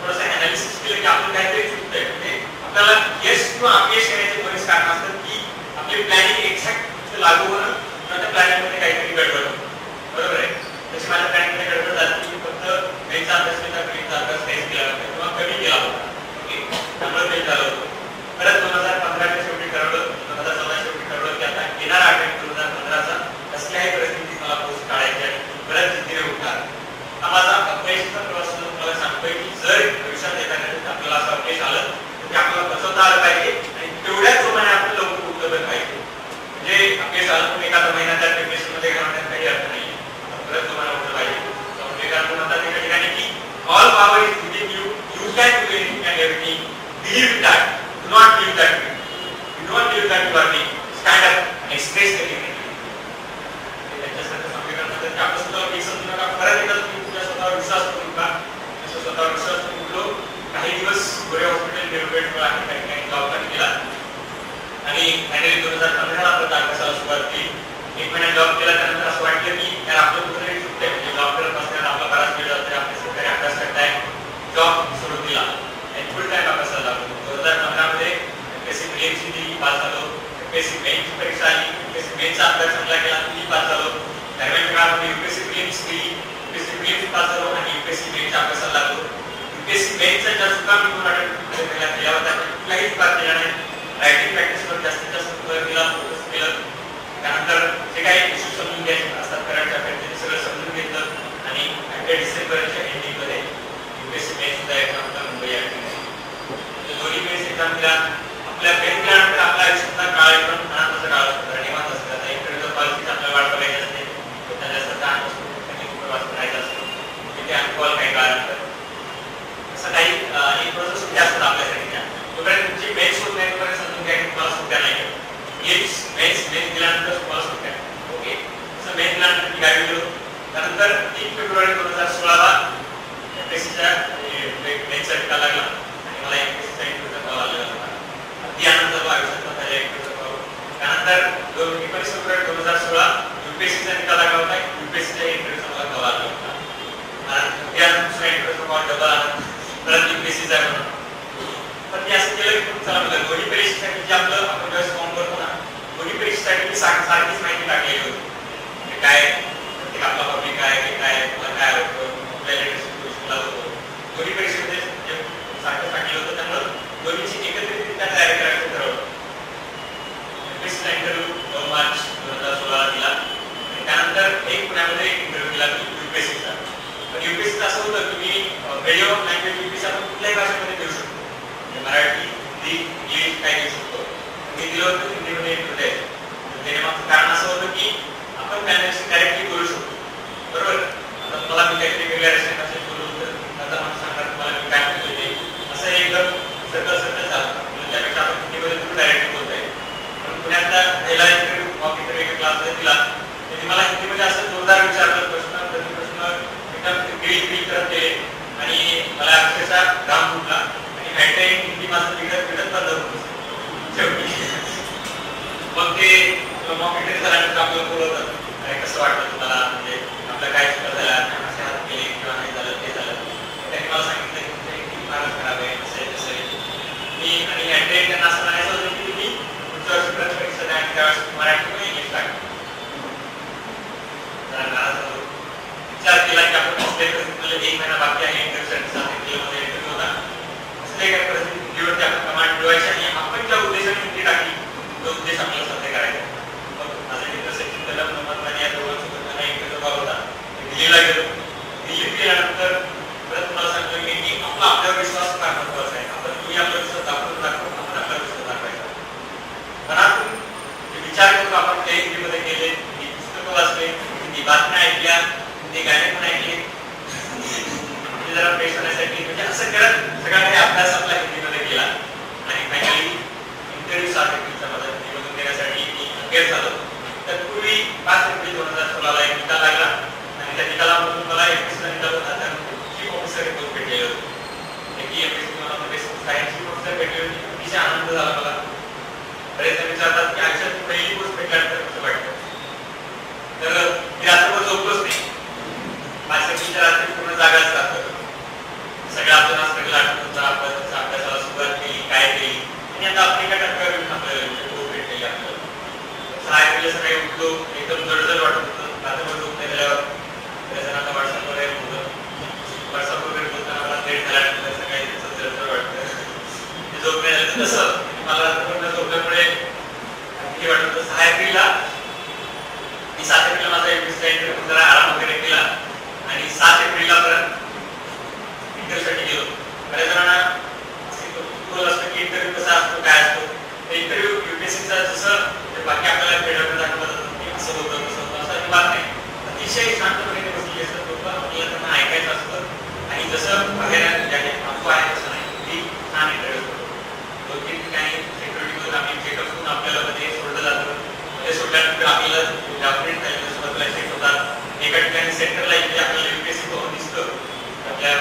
थोडंसं अनालिसिस केलं की आपलं काहीतरी चुकतंय. म्हणजे आपल्याला यश किंवा अपयश येण्याचे बरेच कारण असतात की आपली प्लॅनिंग एक्झॅक्ट लागू होणं किंवा त्या प्लॅनिंगमध्ये काहीतरी गडबड होणं. बरोबर आहे. तशी माझ्या प्लॅनिंगमध्ये गडबड झाली की फक्त मेन्सचा अभ्यास केला, मेन्सचा अभ्यास काहीच केला नव्हता किंवा कमी केला होता. त्यामुळे फेल झालं होतं. परत 2015च्या शेवटी ठरवलं, 2014 शेवटी ठरवलं की आता येणारा अटेम्प्ट 2015चा कसल्याही परिस्थितीत मला पोस्ट काढायची आहे. परत जिद्दीने उठणार. हा माझा अपयशाचा प्रवास मला सांगतोय की जर भविष्यात एखाद्या आपल्याला असं अपयश आलं तर ते आपल्याला बसवता आलं पाहिजे आणि तेवढ्याच प्रमाणे आपण लवकर उठलं पाहिजे. म्हणजे अपयश आलं पण एखादा महिना त्या प्रिपरेशनमध्ये घालवण्यात काही अर्थ नाही. परत तुम्हाला उठलं पाहिजे. म्हणतात एका ठिकाणी की all power is within you, you can do anything and everything. Believe in that. Do not believe that. You don't believe that you are weak. Stand up and express the dignity. त्याच्यासाठी समीकरण म्हणतात की आपण स्वतःला weak समजू नका. परत एकदा तुम्ही तुमच्या स्वतःवर विश्वास करू नका. स्वतःवर विश्वास करून उठलो. काही दिवस गोरे हॉस्पिटल डेव्हलपमेंट आहे काही काही जॉब पण केला आणि फायनली 2015ला परत अभ्यासाला सुरुवात केली. 1 महिना जॉब केला. त्यानंतर असं वाटलं की यार आपलं कुठेतरी चुकतंय. म्हणजे जॉब करत असताना आपला बराच वेळ जातोय, आपले सरकारी अभ्यास करताय. जॉब सोडून दिला. फुल टाइम अभ्यासाला लागलो. 2015 मध्ये UPSC प्रिलिम्सची दिली, पास झालो. UPSC मेन्सची परीक्षा आली. UPSC मेन्सचा अभ्यास चांगला केला, ती पास झालो. दरम्यानच्या काळामध्ये UPSC प्रिलिम्स दिली, UPSC प्रिलिम्स पास झालो आणि UPSC मेन्सच्या अभ्यासाला लागलो. UPSC मेन्सचा ज्या चुका मी 2 आठवड्यात केल्या होत्या कुठलाही पास केला नाही. रायटिंग प्रॅक्टिसवर जास्तीत जास्त भर दिला, फोकस केलं. त्यानंतर जे काही इश्यू समजून घ्यायचे असतात करंट अफेअर्स ते सगळं समजून घेतलं आणि 8 डिसेंबरच्या एंडिंगमध्ये UPSC मेन्सचा एक्झाम मुंबई या ठिकाणी दोन्ही मेन्स एक्झाम दिला. आपल्या मेन्स दिल्यानंतर आपल्या आयुष्यातला काळ एकदम आनंदाचा काळ असतो, निवांत असतो. आता इंटरव्ह्यूचा पॉलिसीच आपल्याला वाट बघायची असते, त्याचा जास्त ताण असतो, त्यांनी खूप वाचून राहायचं असतं. तिथे अनुभव काही काळानंतर असं काही आणि थोडंसं सुट्ट्या असतात आपल्यासाठी त्या. तोपर्यंत तुमची मेन्स होत नाही तोपर्यंत समजून घ्या की तुम्हाला सुट्ट्या नाही. मेन्स दिल्यानंतर तुम्हाला सुट्ट्या. ओके. असं मेन्स दिल्यानंतर मी गावी गेलो. त्यानंतर 3 फेब्रुवारी 2016ला UPSCच्या मेन्सचा निकाल लागला आणि मला UPSCचा इंटरव्ह्यूचा कॉल आलेला होता. अगदी आनंद झाला आयुष्यातला त्याच्या इंटरव्ह्यूचा कॉल. त्यानंतर 19 फेब्रुवारी 2016 UPSCचा निकाल लागला होता. UPSCच्या इंटरव्ह्यूचा मला कॉल आला होता. त्यानंतर दुसरा इंटरव्ह्यूचा कॉल डबल आला. परत UPSCचा म्हणून. पण मी असं केलं की चला म्हणलं दोन्ही परीक्षेसाठी जे आपलं आपण ज्यावेळेस फॉर्म भरतो ना दोन्ही परीक्षेसाठी मी सारखीच माहिती टाकलेली होती. म्हणजे काय आपला पब्लिक काय काय मला काय आवडतं कुठल्या latest medium of language UPC आपण कुठल्याही भाषेमध्ये घेऊ शकतो. मराठी, हिंदी, इंग्लिश काय घेऊ शकतो. मी दिलं होतं हिंदीमध्ये इंटरव्ह्यू द्यायचं. त्याच्यामागचं कारण असं होतं की आपण त्यांच्याशी डायरेक्टली बोलू शकतो. बरोबर. आता मला मी काहीतरी वेगळ्या रस्त्याने भाषेत बोलू तर आता मला सांगणार तुम्हाला मी काय म्हणतो ते असं एकदम सर्कल चालतं. त्यापेक्षा आपण हिंदीमध्ये तुम्ही डायरेक्टली बोलताय. पण पुण्यातला पहिला इंटरव्ह्यू मॉक इंटरव्ह्यू एका क्लासमध्ये दिला त्यांनी मला हिंदीमध्ये असं जोरदार विचारलं प्रश्न एकदम गिळी करत गेले आणि मला अक्षरशः घाम फुटला आणि हँडराईटिंग हिंदी माझं बिघडत बंद होतं शेवटी. मग ते मॉक इंटरव्ह्यू झाल्यानंतर आपल्याला बोलवतात अरे कसं वाटलं तुम्हाला म्हणजे आपलं काय चुका झाल्या असे हात केले किंवा नाही झालं ते झालं. त्यांनी मला सांगितलं की तुमची हिंदी फारच खराब आहे असं आहे तसं आहे. मी आणि हँडराईटिंग त्यांना असं म्हणायचं होतं की तुम्ही पुढच्या वर्षी परत परीक्षा द्या आणि त्यावेळेस मराठी किंवा इंग्लिश टाका. विचार केला की आपण कसल्या परिस्थितीमध्ये 1 महिना बाकी आहे इंटरव्ह्यूसाठी इंटरव्ह्यू होता कसल्या एका परिस्थितीवरती आपण कमांड मिळवायची आणि आपण ज्या उद्देशाने हिंदी टाकली तो उद्देश आपल्याला साध्य करायचा. मग माझं इंटरसेक्शन केलं नंबर या दोघांसोबत इंटरव्ह्यू होता दिल्लीला गेलो. दिल्लीत गेल्यानंतर परत मला सांगतो की आपला आपल्यावर विश्वास फार महत्वाचा आहे. आपण तुम्ही आपला विश्वास दाखवून आपण आपला विश्वास दाखवायचा. मनातून विचार करून आपण ते हिंदीमध्ये गेले ही पुस्तकं वाचले हिंदी बातम्या ऐकल्या हिंदी गाणे पण ऐकले जरा फ्रेश होण्यासाठी म्हणजे असं करत सगळा काही अभ्यास आपला हिंदीमध्ये केला आणि फायनली इंटरव्ह्यू साठीचा माझा हिंदीमधून देण्यासाठी मी अखेर झालो. तत्पूर्वी 5 एप्रिल 2016ला एक निकाल लागला आणि त्या निकालामधून मला एमपीसीचा निकाल होता त्यानंतर चीफ ऑफिसर पोस्ट भेटलेलं होतं की एमपीसी मला मध्ये सायन्स ऑफिसर भेटले होते. अतिशय आनंद झाला मला. बरेच जण विचारतात की आयुष्यात पहिली पोस्ट भेटल्यानंतर कसं वाटतं. तर मी रात्रभर झोपलोच नाही. 5 एप्रिलच्या रात्री पूर्ण जागाच राहतं. सगळं आपल्याला स्ट्रगल आठवत होता. आपण अभ्यासाला सुरुवात केली काय केली आणि आता आपण एका टप्प्यावर येऊन आपल्याला पोस्ट भेटलेली आपल्याला. 6 एप्रिलला सकाळी उठलो एकदम जडजड वाटत होतं. रात्रभर झोप नाही झाल्यावर बऱ्याच जणांना व्हॉट्सअप वगैरे होतं. व्हॉट्सअप वगैरे बोलताना मला लेट झाल्यानंतर सकाळी त्याचं जडजड वाटतं. ते झोप नाही झालं तसं मला रात्रभर झोपल्यामुळे हे वाटत होतं. 6 एप्रिलला मी 7 एप्रिलला माझा एमपीसीचा इंटरव्ह्यू जरा आराम वगैरे केला आणि 7 एप्रिलला परत इंटरव्ह्यूसाठी गेलो. बऱ्याच जणांना कुतूहल असतं की इंटरव्ह्यू कसा असतो काय असतो. ते इंटरव्ह्यू यूपीएससीचा जसं बाकी आपल्याला फेडरल दाखवलं जातं की असं होतं तसं होतं असं अजिबात नाही. अतिशय शांतपणे बसलेले असतात लोक. आपल्याला त्यांना ऐकायचं असतं आणि जसं बाहेर अफवा आहे तसं नाही. ती छान इंटरव्ह्यू होतो. 2-3 ठिकाणी सिक्युरिटीमधून आम्ही चेकअप करून आपल्याला मध्ये सोडलं जातं. मध्ये सोडल्यानंतर आपल्याला डॉक्युमेंट पाहिजे सुरुवातीला चेक होतात. एका ठिकाणी सेंटरला इथे आपल्याला यूपीएससी भवन दिसतं. आपल्या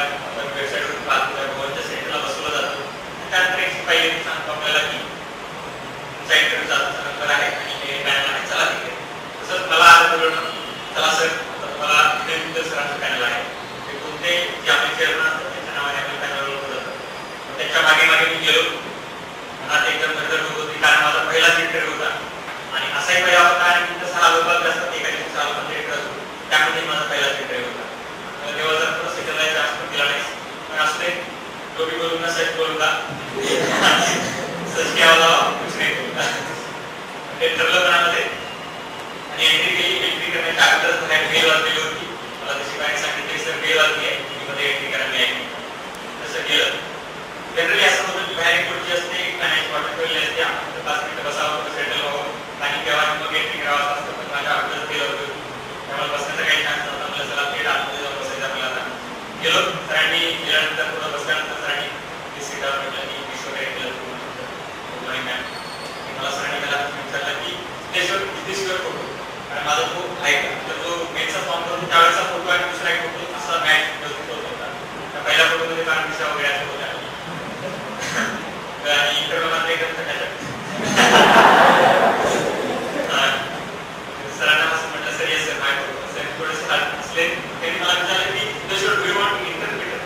वेबसाईटवर पाहतो त्या भवनच्या सेंटरला बसवलं जातं. त्यानंतर एक पाहिजे सांगतो आपल्याला की तुमचा इंटरव्ह्यूचा नंबर आहे आणि हे पॅनल आहे चला तिथे. तसंच मला आज बोलवणं चला सर आता तुम्हाला इंटरव्ह्यू सरांचं पॅनल आहे. ते कोणते जे आपले चेअरमन असतात त्यांच्या नावाने आपल्या पॅनलवर ओळखलं जातं. त्याच्या मागे मागे मी गेलो. मनात एकदम धडधड होत होती कारण माझा पहिलाच इंटरव्ह्यू होता आणि असाही पहिला होता आणि तिथं 6 लोक असतात एका दिवशी 6 लोकांचे इंटरव्ह्यू असतो. त्यामध्ये माझा पहिलाच इंटरव्ह्यू होता. तेव्हा जर थोडं सेटल व्हायचा असतो केला नाही पण असू दे जो भी बोलूंगा सच बोलूंगा सच के अलावा कुछ नहीं बोलूंगा. ते ठरलं मनामध्ये आणि एंट्री केली. एंट्री करण्याच्या अगोदरच बाहेर बेल वाजलेली होती. मला तशी बाहेर सांगितली सर बेल वाजली आहे मध्ये एंट्री करायला आहे. तसं केलं. जनरली असं होतं की बाहेर खुर्ची असते पाण्याची बॉटल ठेवलेली असते. आपण 5 मिनिटं बसावं सेटल व्हावं पाणी प्यावं मग एंट्री करावं असं असतं. पण माझ्या अगोदर केलं होतं त्यामुळे बसण्याचा काही चान्स नव्हता. मला चला थेट आतमध्ये जाऊन बसायचं आपल्याला. आता गेलो सरांनी गेल्यानंतर थोडं बसल्यानंतर सरांनी सीटावर म्हटलं की विश वगैरे केलं मॅम. मला सरांनी मला विचारलं की स्टेजवर किती स्क्वेअर फोटो कारण माझा तो आहे का जो मेनचा फॉर्म होता त्यावेळेचा फोटो आणि दुसरा एक फोटो असा मॅच होत होता. त्या पहिल्या फोटोमध्ये कारण दिशा वगैरे असं होत्या आणि इंटरव्ह्यू मध्ये एकदम सरांना असं म्हटलं sir yes sir my photo sir थोडेसे असले त्यांनी मला विचारलं की त्याच्यावर do you want to interview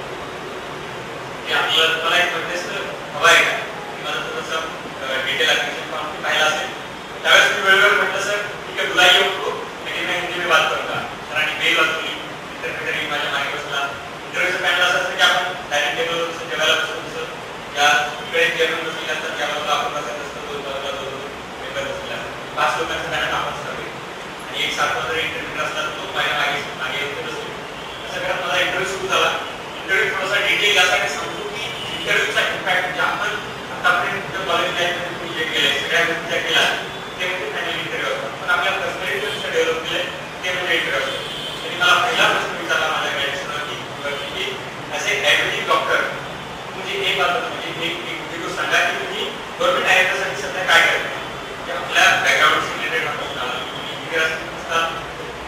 की आपल्याला मला एक कंटेस्ट हवा आहे का की मला थोडंसं डिटेल ॲप्लिकेशन फॉर्म पाहिला असेल. त्यावेळेस मी वेळोवेळ म्हटलं सर ठीक आहे बुलाइए उनको लेकिन मैं हिंदी में बात करूंगा. सरांनी बेल वाजवली. इंटरव्ह्यूसाठी माझ्या मागे बसला. इंटरव्ह्यूचं पॅनल असं असतं की आपण डायरेक्ट टेबलवर जसं जेवायला बसतो तसं या इकडे चेअरमन बसलेले असतात त्या बाजूला आपण बसत असतो 2 बाजूला 2 मेंबर बसलेले असतात. 5 लोकांचं पॅनल आपण सगळे आणि एक सारखा जर इंटरव्ह्यू असला तर तो माझ्या मागे बसले. असं करत माझा इंटरव्ह्यू सुरू झाला. इंटरव्ह्यू थोडासा डिटेल यासाठी सांगतो की इंटरव्ह्यूचा इम्पॅक्ट म्हणजे आपण आतापर्यंत कॉलेज लाईफमध्ये जे केले सगळ्या गोष्टी ज्या केल्या ते म्हणजे फायनल इंटरव्ह्यू असतात. पण आपल्या पर्सनॅलिटी कसं डेव्हलप केलंय ते म्हणजे इंटरव्ह्यू असतो. त्यांनी मला पहिला प्रश्न विचारला माझ्या ग्रॅज्युएशनवर की असे ॲडव्होकेट डॉक्टर म्हणजे एक बात म्हणजे एक गोष्ट सांगा की तुम्ही गव्हर्नमेंट आयएससाठी सध्या काय करता की आपल्या बॅकग्राऊंडशी रिलेटेड प्रश्न आला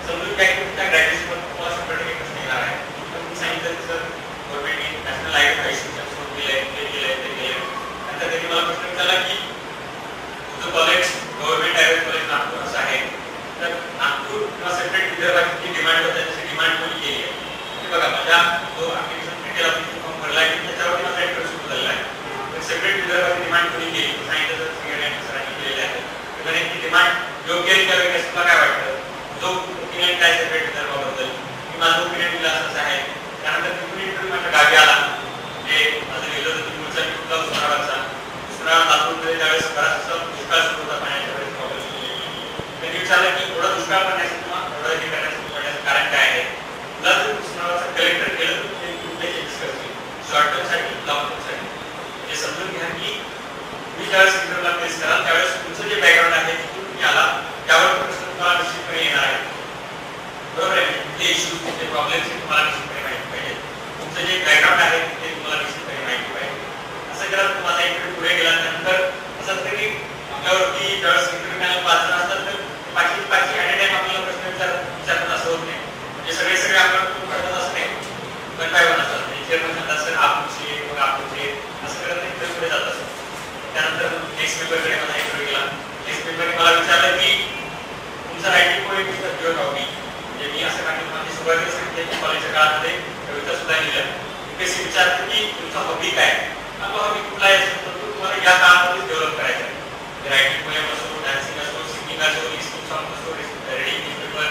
समजून काय की त्या ग्रॅज्युएशनवर तुम्हाला 100% प्रश्न येणार आहे. तर मी सांगितलं की सर गव्हर्नमेंटने नॅशनल लाईफ आयसीचं सुरू केलंय ते केलंय नंतर त्यांनी मला प्रश्न विचारला की तुझं college government Ayurveda college Nagpur असं आहे तर नागपूर किंवा सेपरेट विदर्भाची डिमांड होते त्याची डिमांड कोणी केली आहे ते बघा माझ्या जो ऍप्लिकेशन केला फॉर्म भरला की त्याच्यावरती माझा इंटरेस्ट सुरू झालेला आहे. तर सेपरेट विदर्भाची डिमांड कोणी केली सांगितलं सरांनी केलेली आहे. तर ती डिमांड योग्य आहे का वेगळी असं तुला काय वाटतं जो ओपिनियन काय सेपरेट विदर्भाबद्दल मी माझं ओपिनियन दिलं असंच आहे. त्यानंतर तिथून इंटरव्ह्यू माझ्या गावी आला म्हणजे माझं गेलं होतं तिथूनचा कुठला उस्मानाबादचा उस्मानाबाद लातूरमध्ये त्यावेळेस बराचसा दुष्काळ सुरू होता पाण्याच्या वेळेस प्रॉब्लेम त्यांनी विचारलं की एवढा दुष्काळ पडण्याचं किंवा एवढं हे पडण्याचं कारण काय आहे तुला जर उस्मानाबादचं कलेक्टर केलं तर ते कुठले चेंजेस करतील शॉर्ट टर्मसाठी लॉंग टर्मसाठी हे समजून घ्या की तुम्ही ज्यावेळेस इंटरव्ह्यूला फेस कराल त्यावेळेस तुमचं जे बॅकग्राऊंड आहे तिथून तुम्ही आला त्यावर प्रश्न तुम्हाला निश्चितपणे येणार आहे. बरोबर आहे जे इश्यूज जे प्रॉब्लेम्स हे तुम्हाला निश्चितपणे माहिती पाहिजे तुमचं जे बॅकग्राऊंड आहे ते तुम्हाला निश्चितपणे माहिती पाहिजे. असं करत माझा इंटरव्ह्यू पुढे गेला त्यानंतर असं तरी आपल्यावरती ज्यावेळेस इंटरव्ह्यू पॅनल 5 जण असतात तर पाचही ॲट अ टाइम आपल्याला प्रश्न विचारतात असं होत नाही म्हणजे सगळे आपण पडतात असं नाही पण काय वन असतात चेअरमन म्हणतात सर आपचे मग आपचे असं करत इंटरव्ह्यू पुढे जात असतो. त्यानंतर नेक्स्ट पेपरकडे माझा इंटरव्ह्यू गेला. नेक्स्ट पेपरने मला विचारलं की तुमचा writing poem is the pure hobby म्हणजे मी असं सांगितलं माझी सुरुवातीला सांगितलं कॉलेजच्या काळामध्ये कविता सुद्धा लिहिल्या कशी विचारते की तुमचा हॉबी काय आपला हॉबी कुठला आहे तर तो तुम्हाला या काळामध्ये डेव्हलप करायचा आहे. रायटिंग पोएम असो डान्सिंग असो सिंगिंग असो लिस्निंग सॉंग असो reading newspaper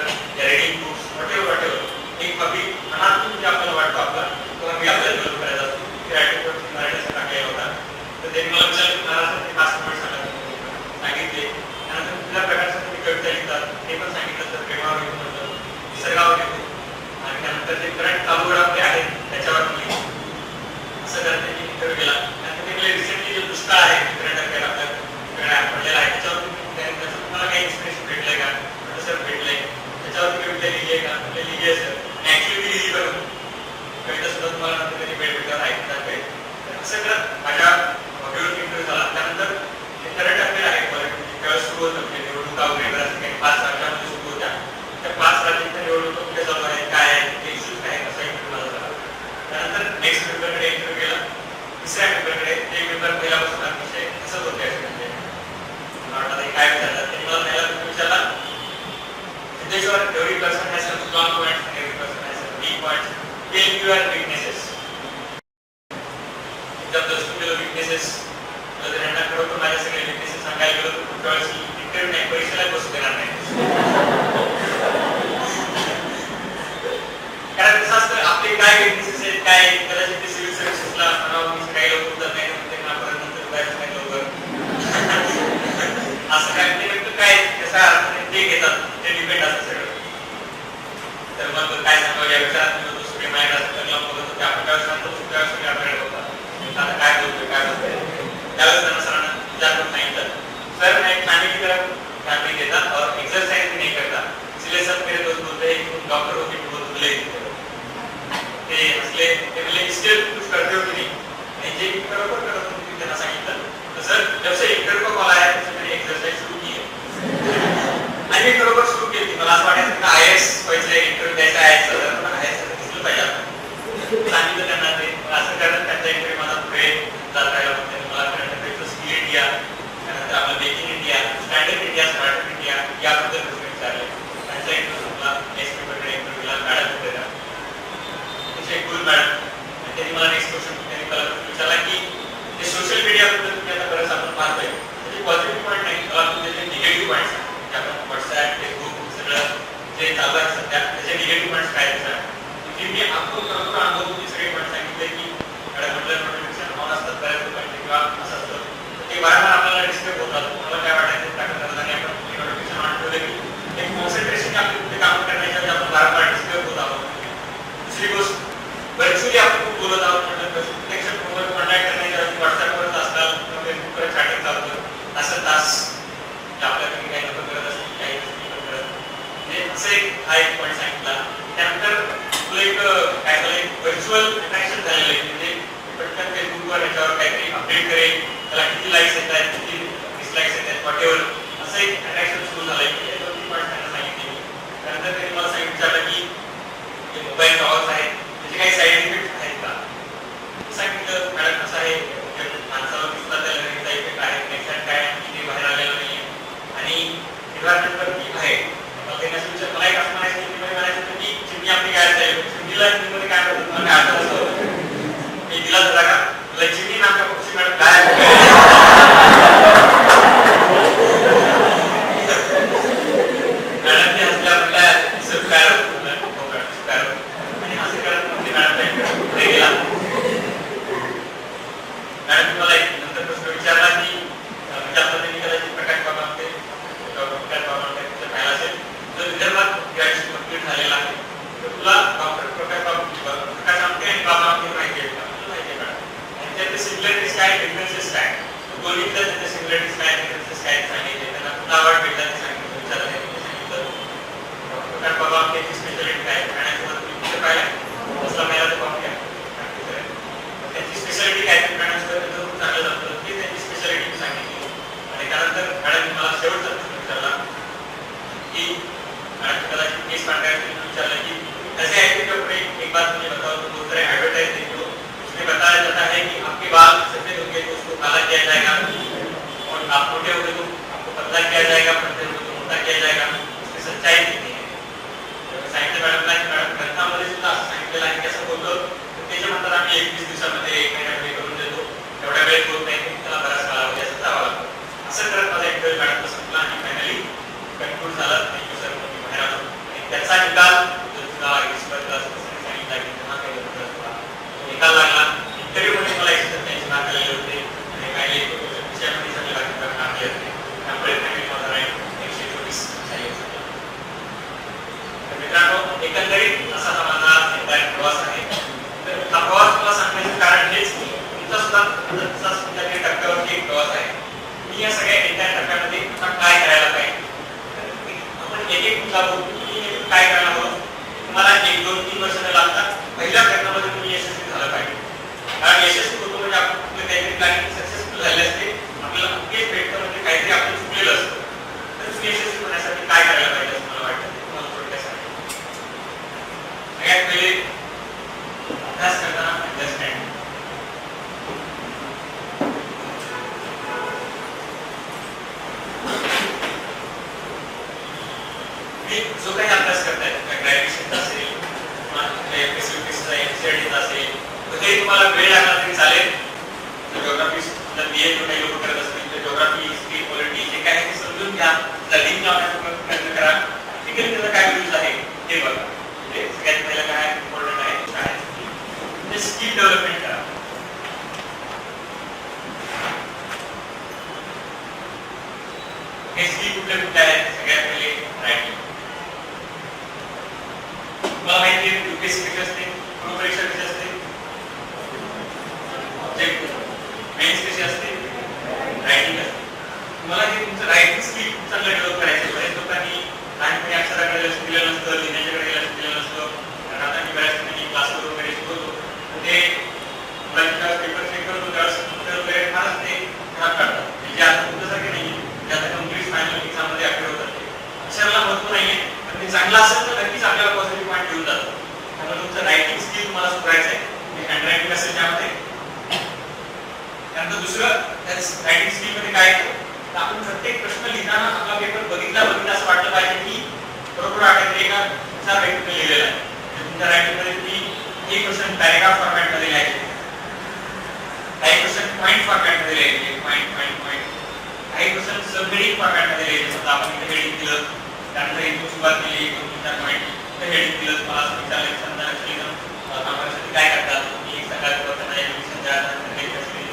reading books whatever एक हॉबी मनातून जे आपल्याला वाटतं आपला तो हॉबी आपल्याला डेव्हलप करायचा असतो. रायटिंग पोएम मराठीचा टाकलेला होता तर त्यांनी मला विचारलं की महाराज ते 5 पॉईंट सांगितले त्यानंतर कुठल्या प्रकारचं तुम्ही कविता लिहितात हे पण सांगितलं तर प्रेमावर लिहून म्हणतो निसर्गावर लिहू आणि त्यानंतर जे करंट चालू घडामोडी आहेत त्याच्यावर लिहू असं करत त्यांनी इंटरव्ह्यू केला. त्यानंतर ते रिसेंटली जे दुष्काळ आहे करंट अफेअर आपल्या पडलेला आहे त्याच्यावर त्याचं तुम्हाला काही इन्स्पिरेशन भेटलंय का म्हटलं सर भेटलंय त्याच्यावरती कविता लिहिली आहे का म्हटलं लिहिली आहे सर आणि ऍक्च्युअली ती लिहिली बघून कविता सुद्धा तुम्हाला नंतर कधी वेळ भेटल्यावर ऐकता पाहिजे. असं करत माझ्या हॉबीवर इंटरव्ह्यू झाला. त्यानंतर करंट अफेअर आहे त्यावेळेस सुरू होतं म्हणजे निवडणुका वगैरे बऱ्याच काही 5 राज्यांमध्ये सुरू होत्या त्या 5 राज्यांच्या निवडणुका कुठे चालू आहेत काय आहेत ते इश्यूज काय आहेत असा इंटरव्ह्यू माझा झाला. त्यानंतर नेक्स्ट पेपरकडे इंटरव्ह्यू गेला. तिसऱ्या पेपरकडे ते पेपर पहिल्यापासून अतिशय हसत होते असे म्हणजे मला वाटतं काय विचारलं त्यांनी मला पहिला विचारला Siddheshwar every person has some strong points and every person has some weak points tell your weaknesses जब दर्शवलेलं वीकनेसेस जर यांना खरोखर माझ्या सगळे वीकनेसेस सांगायला गेलो तर पुढच्या वेळेस इंटरव्ह्यू नाही परीक्षेला बसू देणार नाही कारण कसं असतं आपले काय वीकनेसेस आहेत काय कदाचित ते सिव्हिल सर्व्हिसेसला म्हणावं मी काही लवकर उतरत नाही त्यांना परत नंतर उठायचं नाही लवकर असं काय ते व्यक्त काय कसा अर्थाने ते घेतात ते डिपेंड असतं सगळं. तर मग काय सांगावं या विचारात मी होतो सगळे माझ्या असं लावून बघत होते आपण त्यावेळेस सांगतो त्यावेळेस सगळे आपल्याकडे होता आता काय बोलतोय त्यावेळेस त्यांना सरांना विचारून सांगितलं सर मैं खाने की तरफ ध्यान नहीं देता और एक्सरसाइज भी नहीं करता इसलिए सब मेरे दोस्त बोलते हैं कि तुम डॉक्टर हो कि बहुत दुबले ते असले ते बोले इसके कुछ करते हो कि नहीं नहीं जे बरोबर करत होते मी त्यांना सांगितलं तर सर जब से इंटरव्यू का कॉल आया तब से मैंने एक्सरसाइज शुरू की है आणि मी बरोबर सुरू केली मला असं वाटायचं की आयएस व्हायचं इंटरव्ह्यू द्यायचा आहे सर आयएस दिसलं पाहिजे आपण सांगितलं त्यांना ते असं करत त्यांचा इंटरव्ह्यू माझा पुढे जात राहिला होता. मला करंट अफेअरचं स्किल इंडिया त्यानंतर आपलं making India standard India startup India याबद्दल प्रश्न विचारले. त्यांचा इंटरव्ह्यू मला नेक्स्ट पेपरकडे इंटरव्ह्यूला मॅडम होते त्या त्याचे गुल मॅडम आणि त्यांनी मला नेक्स्ट क्वेश्चन त्यांनी मला विचारला की ते सोशल मीडियाबद्दल तुम्ही आता बरंच आपण पाहतोय त्याचे पॉझिटिव्ह पॉईंट नाही मला त्याचे निगेटिव्ह पॉईंट्स जे आपण व्हॉट्सॲप फेसबुक सगळं जे चालू आहे सध्या त्याचे निगेटिव्ह पॉईंट्स काय आहेत की मी आपण खरोखर अनुभव सगळे पॉईंट सांगितले की म्हटलं ऑन असतात बऱ्याच लोकांचे किंवा असं असतं ते वारंवार आपल्याला डिस्टर्ब होतात. मला काय वाटायचं टाकत करताना आपण नोटिफिकेशन ऑन ठेवलं की एक कॉन्सन्ट्रेशन आपली कुठे काम करण्याच्या आपण वारंवार डिस्टर्ब होत आहोत. दुसरी गोष्ट व्हर्च्युअली आपण खूप बोलत आहोत म्हटलं काहीतरी अपडेट करेल, त्याला किती लाईक्स येत आहेत, किती डिसलाईक्स येत आहेत, व्हॉटेवर असं एक अट्रॅक्शन सुरू झालंय. त्याच्यावर ती पण त्यांना सांगितली. त्यानंतर त्यांनी मला विचारलं की जे मोबाईल टॉवर्स आहेत त्याचे काही साईड इफेक्ट आहेत का. सांगितलं मॅडम असं आहे, माणसावर दिसला त्याला त्याचा इफेक्ट आहे, नेक्स्ट काय ते बाहेर आलेलं नाहीये आणि एन्व्हायरमेंटवर की आहे. मला त्यांना विचार मला एक असं म्हणायचं की म्हणायचं होतं की चिमणी आपली काय असेल चिमणीला हिंदीमध्ये काय म्हणतात मला काय अर्थ असं मी दिला होता का तुला चिमणी नामच्या पक्षी मॅडम काय मॅडम हसल्या म्हटल्या स्पॅरो स्पॅरो आणि असं करत म्हणजे मॅडम पुढे गेला. मॅडम मला एक नंतर प्रश्न विचारला की म्हणजे आपल्या त्यांनी कदाचित प्रकाश बाबा प्रकाश बाबा पाहिला असेल जर विदर्भात ग्रॅज्युएशन कंप्लीट झालेला आहे तर तुला डॉक्टर प्रकाश आमटे आणि बाबा आमटे माहिती आहे का. माहिती आहे मॅडम आणि त्याचे सिमिलरिटीज काय डिफरन्सेस काय दोन्हीतल्या त्याच्या सिमिलरिटीज काय डिफरन्सेस काय सांगितले त्यांना कुठला आवड भेटला ते सांगितलं विचारलं सांगितलं प्रकाश बाबा आमटेची स्पेशालिटी काय प्राण्यासोबत तुम्ही कुठे पाहिलं बसला मेला तर बाबा त्यांची स्पेशालिटी काय प्राण्यासोबत खूप चांगलं जमतं की त्यांची स्पेशालिटी सांगितली. आणि त्यानंतर मॅडम मला शेवटचा प्रश्न विचारला कि कदाचित केस कांटाक्ट विचारला कि ऐसे एक्टिव के ऊपर एक बात मुझे बताओ तो बहुत सारे एडवर्टाइज देखो उसमें बताया जाता है कि आपके बाल सफेद होंगे तो उसको काला किया जाएगा और आप मोटे होंगे तो आपको पतला किया जाएगा, पतले होंगे तो मोटा किया जाएगा. उसकी सच्चाई कितनी है सांगितलं मॅडमला की मॅडम ग्रंथामध्ये सुद्धा असं सांगितलेलं आहे की असं बोललं तर त्याच्यानंतर आम्ही 21 दिवसामध्ये 1 महिन्यामध्ये करून देतो एवढ्या वेळेत होत नाही त्याला बराच कालावधी असं जावं लागतं. असं करत माझा इंटरव्ह्यू मॅडमला संपला आणि फायनली कन्क्लूड झाला. थँक्यू सर मी बाहेर आलो आणि त्याचा निकाल सांगितला की तेव्हा काही निकाल लागला. इंटरव्ह्यूमध्ये मला 187 मार्क आलेले होते आणि काही विषयामध्ये चांगले मार्क आले होते त्यामुळे फायनली माझा रँक 124 झाली. तर मित्रांनो एकंदरीत असा हा माझा एक प्रवास आहे. तर हा प्रवास मला सांगण्याचं कारण हेच की तुमचा सुद्धा तुमच्या टप्प्यावरती एक प्रवास आहे. मी या सगळ्या एका टप्प्यामध्ये काय करायला पाहिजे आपण एक एक मुद्दा बघू की काय करायला हवं. तुम्हाला 1, 2, 3 वर्ष न लागतात पहिल्या प्रयत्नामध्ये तुम्ही यशस्वी झालं पाहिजे. कारण यशस्वी होतो म्हणजे आपण कुठले काहीतरी प्लॅनिंग सक्सेसफुल झाले असते आपल्याला अपडेट भेटतं म्हणजे काहीतरी आपण चुकलेलं असतं. तर तुम्ही यशस्वी होण्यासाठी काय करायला पाहिजे असं मला वाटतं ते तुम्हाला थोडक्यात सांगेन. सगळ्यात पहिले अभ्यास करताना अंडरस्टँड जो काही अभ्यास करताय ग्रॅज्युएशनचा असेल किंवा एमएससीचा एमसीआयटीचा असेल कुठेही तुम्हाला वेळ लागला तरी चालेल. जिओग्राफी बीए काही लोक करत असतील तर जिओग्राफी हिस्ट्री पॉलिटी जे काय ते समजून घ्या लिंक लावण्याचा प्रयत्न करा. प्रॅक्टिकली त्याचा काय यूज आहे हे बघा. म्हणजे सगळ्यात पहिलं काय इम्पॉर्टंट आहे काय म्हणजे स्किल डेव्हलपमेंट करा. हे स्किल कुठले कुठले आहेत सगळ्यात पहिले रायटिंग. मला माहिती आहे यूपीएससी कशी असते पूर्व परीक्षा कशी असते मेन्स कशी असते रायटिंग असते. तुम्हाला हे तुमचं रायटिंग स्किल खूप चांगलं डेव्हलप करायचं. बरेच लोकांनी लहानपणी अक्षराकडे लक्ष दिलं नसतं लिहिण्याच्याकडे लक्ष दिलं नसतं. कारण आता मी बऱ्याच ठिकाणी क्लासवर वगैरे शिकवतो ते मुलांच्या पेपर चेक करतो त्यावेळेस वगैरे फारच ते खराब काढतात. म्हणजे आता तुमच्यासारखे नाही ते आता कम्प्लीट फायनल एक्झाममध्ये अक्षर होतात. ते अक्षराला महत्व नाहीये पण ते चांगलं असेल तर नक्कीच आपल्याला पॉझिटिव्ह पॉईंट घेऊन जातो. त्यामुळे तुमचं रायटिंग स्किल तुम्हाला सुधारायचं आहे. हँडरायटिंग असेल त्यामध्ये. त्यानंतर दुसरं रायटिंग स्किल मध्ये काय येतं तर आपण प्रत्येक प्रश्न लिहिताना आपला पेपर बघितला असं वाटलं पाहिजे की बरोबर वाटत एका रायटिंग लिहिलेला आहे. तुमच्या रायटिंग मध्ये तुम्ही एक क्वेश्चन पॅरेग्राफ फॉर्मॅट मध्ये लिहायचे, काही क्वेश्चन पॉईंट फॉर्मॅट मध्ये लिहायचे पॉईंट पॉईंट पॉईंट, काही क्वेश्चन सबहेडिंग फॉर्मॅट मध्ये लिहायचे. समजा आपण इथे हेडिंग दिलं त्यानंतर इथून सुरुवात केली 2-4 पॉईंट इथे हेडिंग दिलं तुम्हाला असं विचारलं समजा कामासाठी काय करतात तुम्ही सगळ्यात प्रथम एज्युकेशन द्या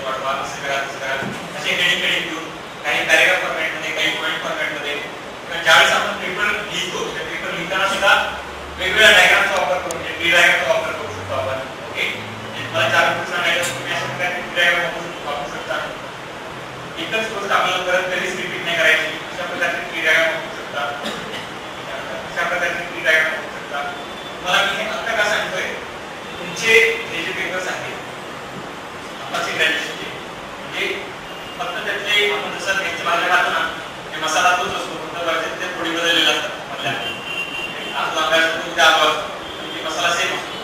वाढवा असं करा तसं करा असे हेडिंग घेऊन काही पॅरेग्राफ फॉर्मॅट मध्ये काही पॉईंट फॉर्मॅट मध्ये. ज्यावेळेस आपण पेपर लिहितो त्या पेपर लिहिताना सुद्धा वेगवेगळ्या डायग्रामचा वापर करून म्हणजे ट्री डायग्रामचा वापर करू शकतो आपण. ओके मला 4 गोष्टी सांगायच्या तुम्ही अशा प्रकारे ट्री डायग्राम वापरू शकता. एकच गोष्ट आपल्याला परत कधीच रिपीट नाही करायची अशा प्रकारचे ट्री डायग्राम वापरू शकता. अशा प्रकारचे ट्री डायग्राम वापरू शकता. मला मी हे आता का सांगतोय तुमचे हे जे पेपर्स आहेत आताचे ग्रॅज्युएशनचे काही आपण जसं त्यांच्या भाज्या खातो ना, ते मसाला तोच असतो, फक्त वरच्या ते थोडी बदललेला असतात मधल्या आज आंब्या असतो उद्या आंबा असतो, मसाला सेम असतो.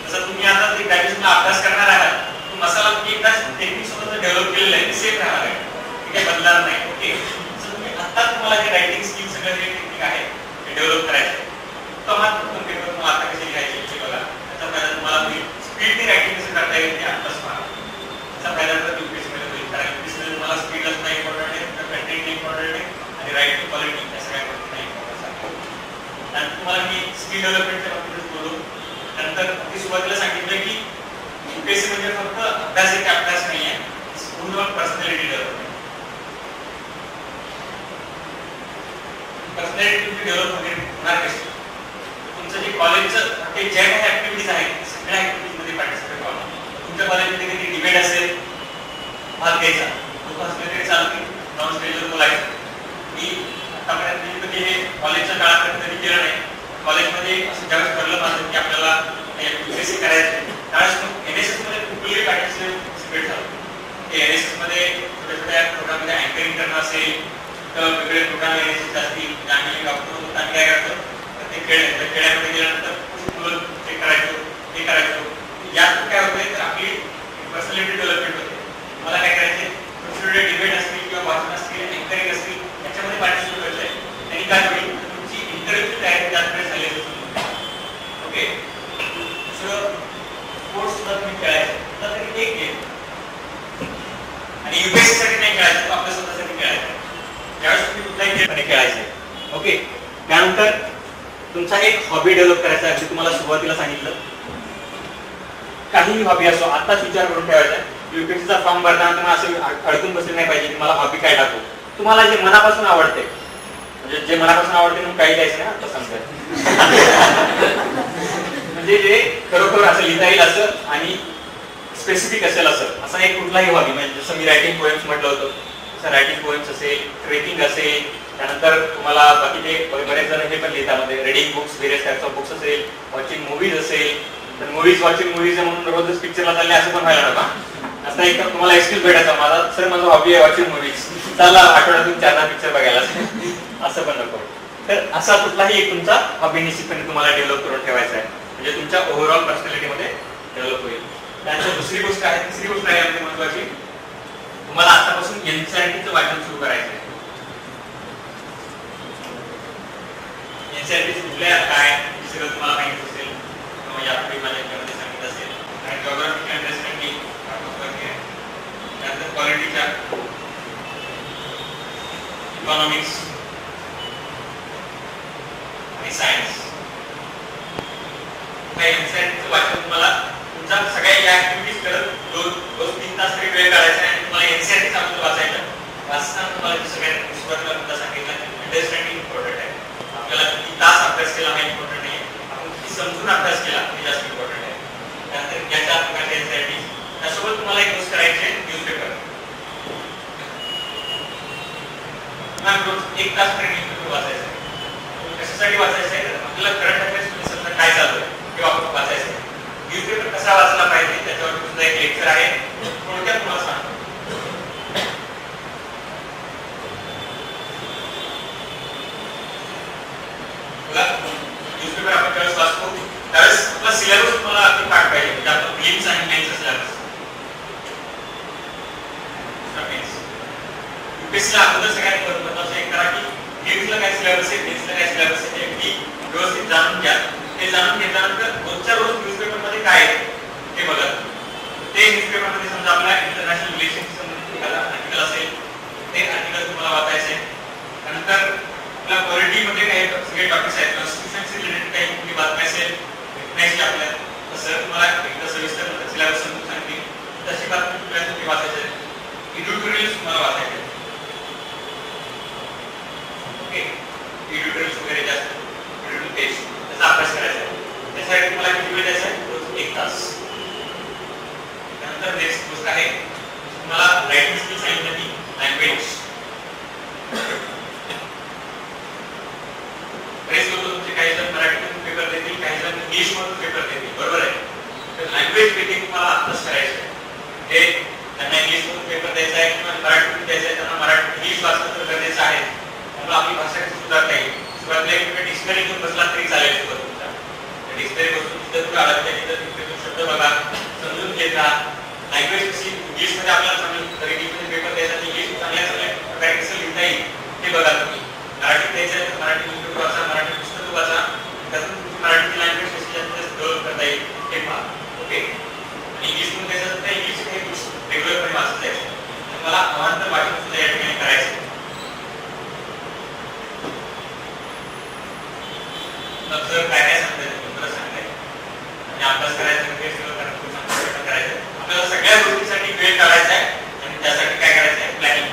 जसं तुम्ही आता ते ग्रॅज्युएशनला अभ्यास करणार आहात, तो मसाला तुम्ही एकदाच टेक्निक सोबत डेव्हलप केलेला आहे, ते सेम राहणार आहे, ते काही बदलणार नाही. ओके, जसं तुम्ही आता तुम्हाला जे रायटिंग स्किल सगळं जे टेक्निक आहे ते डेव्हलप करायचं आहे, तो पेपर तुम्हाला आता कसे लिहायचे ते बघा. त्याचा फायदा तुम्हाला होईल. स्पीडने रायटिंग कसं करता येईल ते आत्ताच पहा. त्याचा फायदा तर यूपीएससीमध्ये होईल, कारण यूपीएससीमध्ये तुम्हाला स्पीड असणं इम्पॉर्टंट आहे, कंटेंट इम्पॉर्टंट आहे आणि रायटिंग क्वालिटी या सगळ्या गोष्टी इम्पॉर्टंट आहे. आणि तुम्हाला मी स्किल डेव्हलपमेंटच्या बाबतीतच बोलू. नंतर ती सुरुवातीला सांगितलं की यूपीएससी म्हणजे फक्त अभ्यास एक अभ्यास नाही आहे, पूर्ण पर्सनॅलिटी डेव्हलपमेंट. पर्सनॅलिटी तुमची डेव्हलप होणार कशी? तुमचं जे कॉलेजचं जे काही ऍक्टिव्हिटीज आहेत सगळ्या ऍक्टिव्हिटीजमध्ये पार्टिसिपेट व्हावं. तुमच्या कॉलेजमध्ये कधी डिबेट असेल, भाग घ्यायचा, लोक असले तरी चालतील, नॉन स्टेजवर बोलायचं. मी आतापर्यंत कधी हे कॉलेजच्या काळात कधी केलं नाही. कॉलेजमध्ये असं ज्यावेळेस ठरलं माझं की आपल्याला यूपीएससी करायचं, त्यावेळेस मग एनएसएस मध्ये कुठलंही पार्टिसिपेट झालं. ते एनएसएस मध्ये छोट्या छोट्या प्रोग्राममध्ये अँकरिंग करणं असेल, तर वेगवेगळे प्रोग्राम एनएसएस असतील, आम्ही डॉक्टर होतो आम्ही काय करतो तर ते खेड्यामध्ये गेल्यानंतर मुलं ते करायचो. यात काय होतंय तर आपली पर्सनॅलिटी डेव्हलपमेंट होते. मला काय करायचे, छोटे डिबेट असतील किंवा भाषण असतील, अँकरिंग असतील, याच्यामध्ये पार्टिसिपेट व्हायचं आहे. आणि काय होईल, तुमची इंटरव्ह्यूची तयारी त्याचकडे झाली असेल. ओके, दुसरं स्पोर्ट्स सुद्धा तुम्ही खेळायचं, सुद्धा तरी एक गेम. आणि यूपीएससी साठी नाही खेळायचं, तो आपल्या स्वतःसाठी खेळायचं. ज्यावेळेस तुम्ही कुठलाही खेळ खेळायचं. ओके, त्यानंतर तुमचा एक हॉबी डेव्हलप करायचा आहे. तुम्हाला सुरुवातीला सांगितलं काहीही हॉबी असो, आताच विचार करून ठेवायचा. यूपीएससीचा फॉर्म भरताना तुम्हाला असं अडकून बसले नाही पाहिजे की मला हॉबी काय टाकू. तुम्हाला जे मनापासून आवडते, म्हणजे जे मनापासून आवडते म्हणून काही द्यायचं ना आता समजा. म्हणजे जे खरोखर असं लिहिता येईल असं आणि स्पेसिफिक असेल असं, असा एक कुठलाही हॉबी. म्हणजे जसं मी रायटिंग पोएम्स म्हटलं होतं, तसं रायटिंग पोएम्स असेल, ट्रेकिंग असेल, त्यानंतर तुम्हाला बाकीचे बरेच जण हे पण लिहितात, मध्ये reading books, various types of books असेल, वॉचिंग मूवीज असेल. तर मूवीज वॉचिंग मूवीज म्हणून रोजच पिक्चरला चालले असं पण व्हायला नका. असं एक तुम्हाला एक्सक्यूज भेटायचा, माझा हॉबी आहे वॉचिंग मूवीज, चला आठवड्यातून 4 पिक्चर बघायला, असं पण नको. तर असा कुठलाही एक तुमचा हॉबी निश्चितपणे तुम्हाला डेव्हलप करून ठेवायचा आहे, म्हणजे तुमच्या ओव्हरऑल पर्सनॅलिटीमध्ये डेव्हलप होईल. त्यानंतर तिसरी गोष्ट आहे अगदी महत्वाची, तुम्हाला आतापासून एनसीईआरटीचं वाचन सुरू करायचं आहे. एनसीईआरटी कुठल्या काय सगळं तुम्हाला माहिती असेल किंवा यापूर्वी माझ्या याच्यामध्ये सांगितलं असेल. आणि जॉग्राफिकल अंडरस्टँडिंग, त्यानंतर पॉलिटिकल, इकॉनॉमिक्स आणि सायन्स. एनसीईआरटीचं वाचन तुम्हाला तुमच्या सगळ्या या ऍक्टिव्हिटीज करत रोज 3 तास तरी वेळ काढायचा आहे आणि तुम्हाला एनसीईआरटी चांगलं वाचायचं. वाचताना तुम्हाला सगळ्यात सुरुवातीला मुद्दा सांगितला की अंडरस्टँडिंग इम्पॉर्टंट आहे. आपल्याला किती तास अभ्यास केला हा इम्पॉर्टंट नाही, आपण किती समजून अभ्यास केला हे जास्त इम्पॉर्टंट आहे. त्यानंतर याच्या प्रकारच्या एनसीईआरटी, त्यासोबत तुम्हाला एक गोष्ट करायची आहे, न्यूजपेपर. रोज 1 तास तरी न्यूजपेपर वाचायचं आहे. कशासाठी वाचायचं आहे, तर आपल्याला करंट अफेअर्स सध्या काय चालू आहे हे आपण वाचायचं आहे. न्यूजपेपर कसा वाचला पाहिजे त्याच्यावर सुद्धा एक लेक्चर आहे, थोडक्यात तुम्हाला सांगतो. बघा, न्यूजपेपर आपण ज्यावेळेस वाचतो त्यावेळेस आपला सिलेबस तुम्हाला अगदी पाठ पाहिजे, म्हणजे आपला प्रिलिम्स आणि मेन्सचा सिलेबस. यूपीएससीला अगोदर सगळ्यात महत्त्वाचं एक करा की प्रिलिम्सला काय सिलेबस आहे, मेन्सला काय सिलेबस आहे, हे व्यवस्थित जाणून घ्या. ते जाणून घेतल्यानंतर रोजच्या रोज न्यूजपेपर मध्ये काय आहे ते बघा. ते न्यूजपेपर मध्ये समजा आपला इंटरनॅशनल रिलेशनशी संबंधित एखादा आर्टिकल असेल, ते आर्टिकल तुम्हाला वाचायचं आहे. त्यानंतर आपल्या पॉलिटीमध्ये काही सगळे टॉपिक्स आहेत, कॉन्स्टिट्यूशनशी रिलेटेड काही कुठली बातमी असेल नाही आपल्या, तसं तुम्हाला एकदा सविस्तर सिलेबस समजून सांगतील तशी बातमी तुम्हाला तुम्ही वाचायचं आहे. एडिटोरियल्स तुम्हाला वाचायचे आहेत. ओके, एडिटोरियल्स वगैरे जास्त पेज त्याचा अभ्यास करायचा आहे. त्यासाठी तुम्हाला किती वेळ द्यायचा आहे, रोज 1 तास. त्यानंतर नेक्स्ट गोष्ट आहे, तुम्हाला रायटिंग स्किल सांगितलं की लँग्वेज. बरेच लोक तुमचे काही जण मराठीतून पेपर देतील, काही जण इंग्लिश मधून पेपर देतील, बरोबर आहे. तर लँग्वेज बेसिक तुम्हाला अभ्यास करायचा आहे. हे त्यांना इंग्लिशमधून पेपर द्यायचा आहे किंवा मराठीतून द्यायचा आहे, त्यांना मराठी इंग्लिश वाचणं तर गरजेचं आहे. त्यामुळे आपली भाषा कशी सुधारता येईल. सुरुवातीला एक डिक्शनरी घेऊन बसला तरी चालेल. तुमच्या डिक्शनरी बसून तिथं तुम्ही अडकता तिथं तिथे शब्द बघा, समजून घेता. लँग्वेज कशी इंग्लिशमध्ये आपल्याला समजून तर इंग्लिशमध्ये पेपर द्यायचा इंग्लिश चांगल्या चांगल्या प्रकारे कसं लिहिता येईल ते बघा तुम्ही. मराठीत द्यायचं आहे तर मराठी न्यूजपेपर वाचा, मराठी पुस्तकं वाचा, त्यातून तुमची मराठी लँग्वेज कशी जास्त जास्त डेव्हलप करता येईल ते पहा. ओके. आणि इंग्लिशमधून द्यायचं असेल तर इंग्लिश हे बुक्स रेग्युलरपणे वाचत जायचं. मला आव्हान तर वाचन सुद्धा या ठिकाणी करायचं. मग सर काय काय सांगताय तुम्हाला सांगताय आणि अभ्यास करायचा वेळ सगळं करायचं. आपल्याला सगळ्या गोष्टीसाठी वेळ काढायचा आहे आणि त्यासाठी काय करायचं आहे प्लॅनिंग.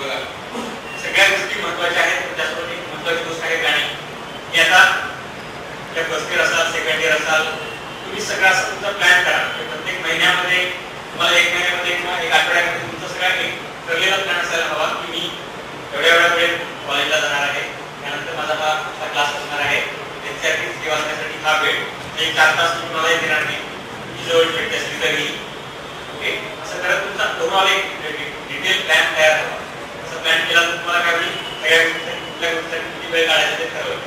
बघा सगळ्या गोष्टी महत्वाच्या आहेत, त्याच्यासोबत एक महत्वाची गोष्ट आहे प्लॅनिंग. की आता त्या फर्स्ट इयर असाल, सेकंड इयर असाल, तुम्ही सगळा असं तुमचा प्लॅन करा. प्रत्येक महिन्यामध्ये तुम्हाला एक महिन्यामध्ये किंवा एक आठवड्यामध्ये तुमचा सगळा एक ठरलेला प्लॅन असायला हवा की मी एवढ्या वेळ कॉलेजला जाणार आहे, त्यानंतर माझा हा क्लास असणार आहे, त्यांच्यासाठी वाचण्यासाठी हा वेळ, एक 4 तास तुम्हाला देणार नाही, तुमची जवळ भेटते असली तरी. ओके. असं करत तुमचा ओव्हरऑल एक डिटेल प्लॅन तयार हवा. असं प्लॅन केला तर तुम्हाला काय होईल, सगळ्या गोष्टीसाठी कुठल्या गोष्टीसाठी किती वेळ काढायचा ते ठरवलं.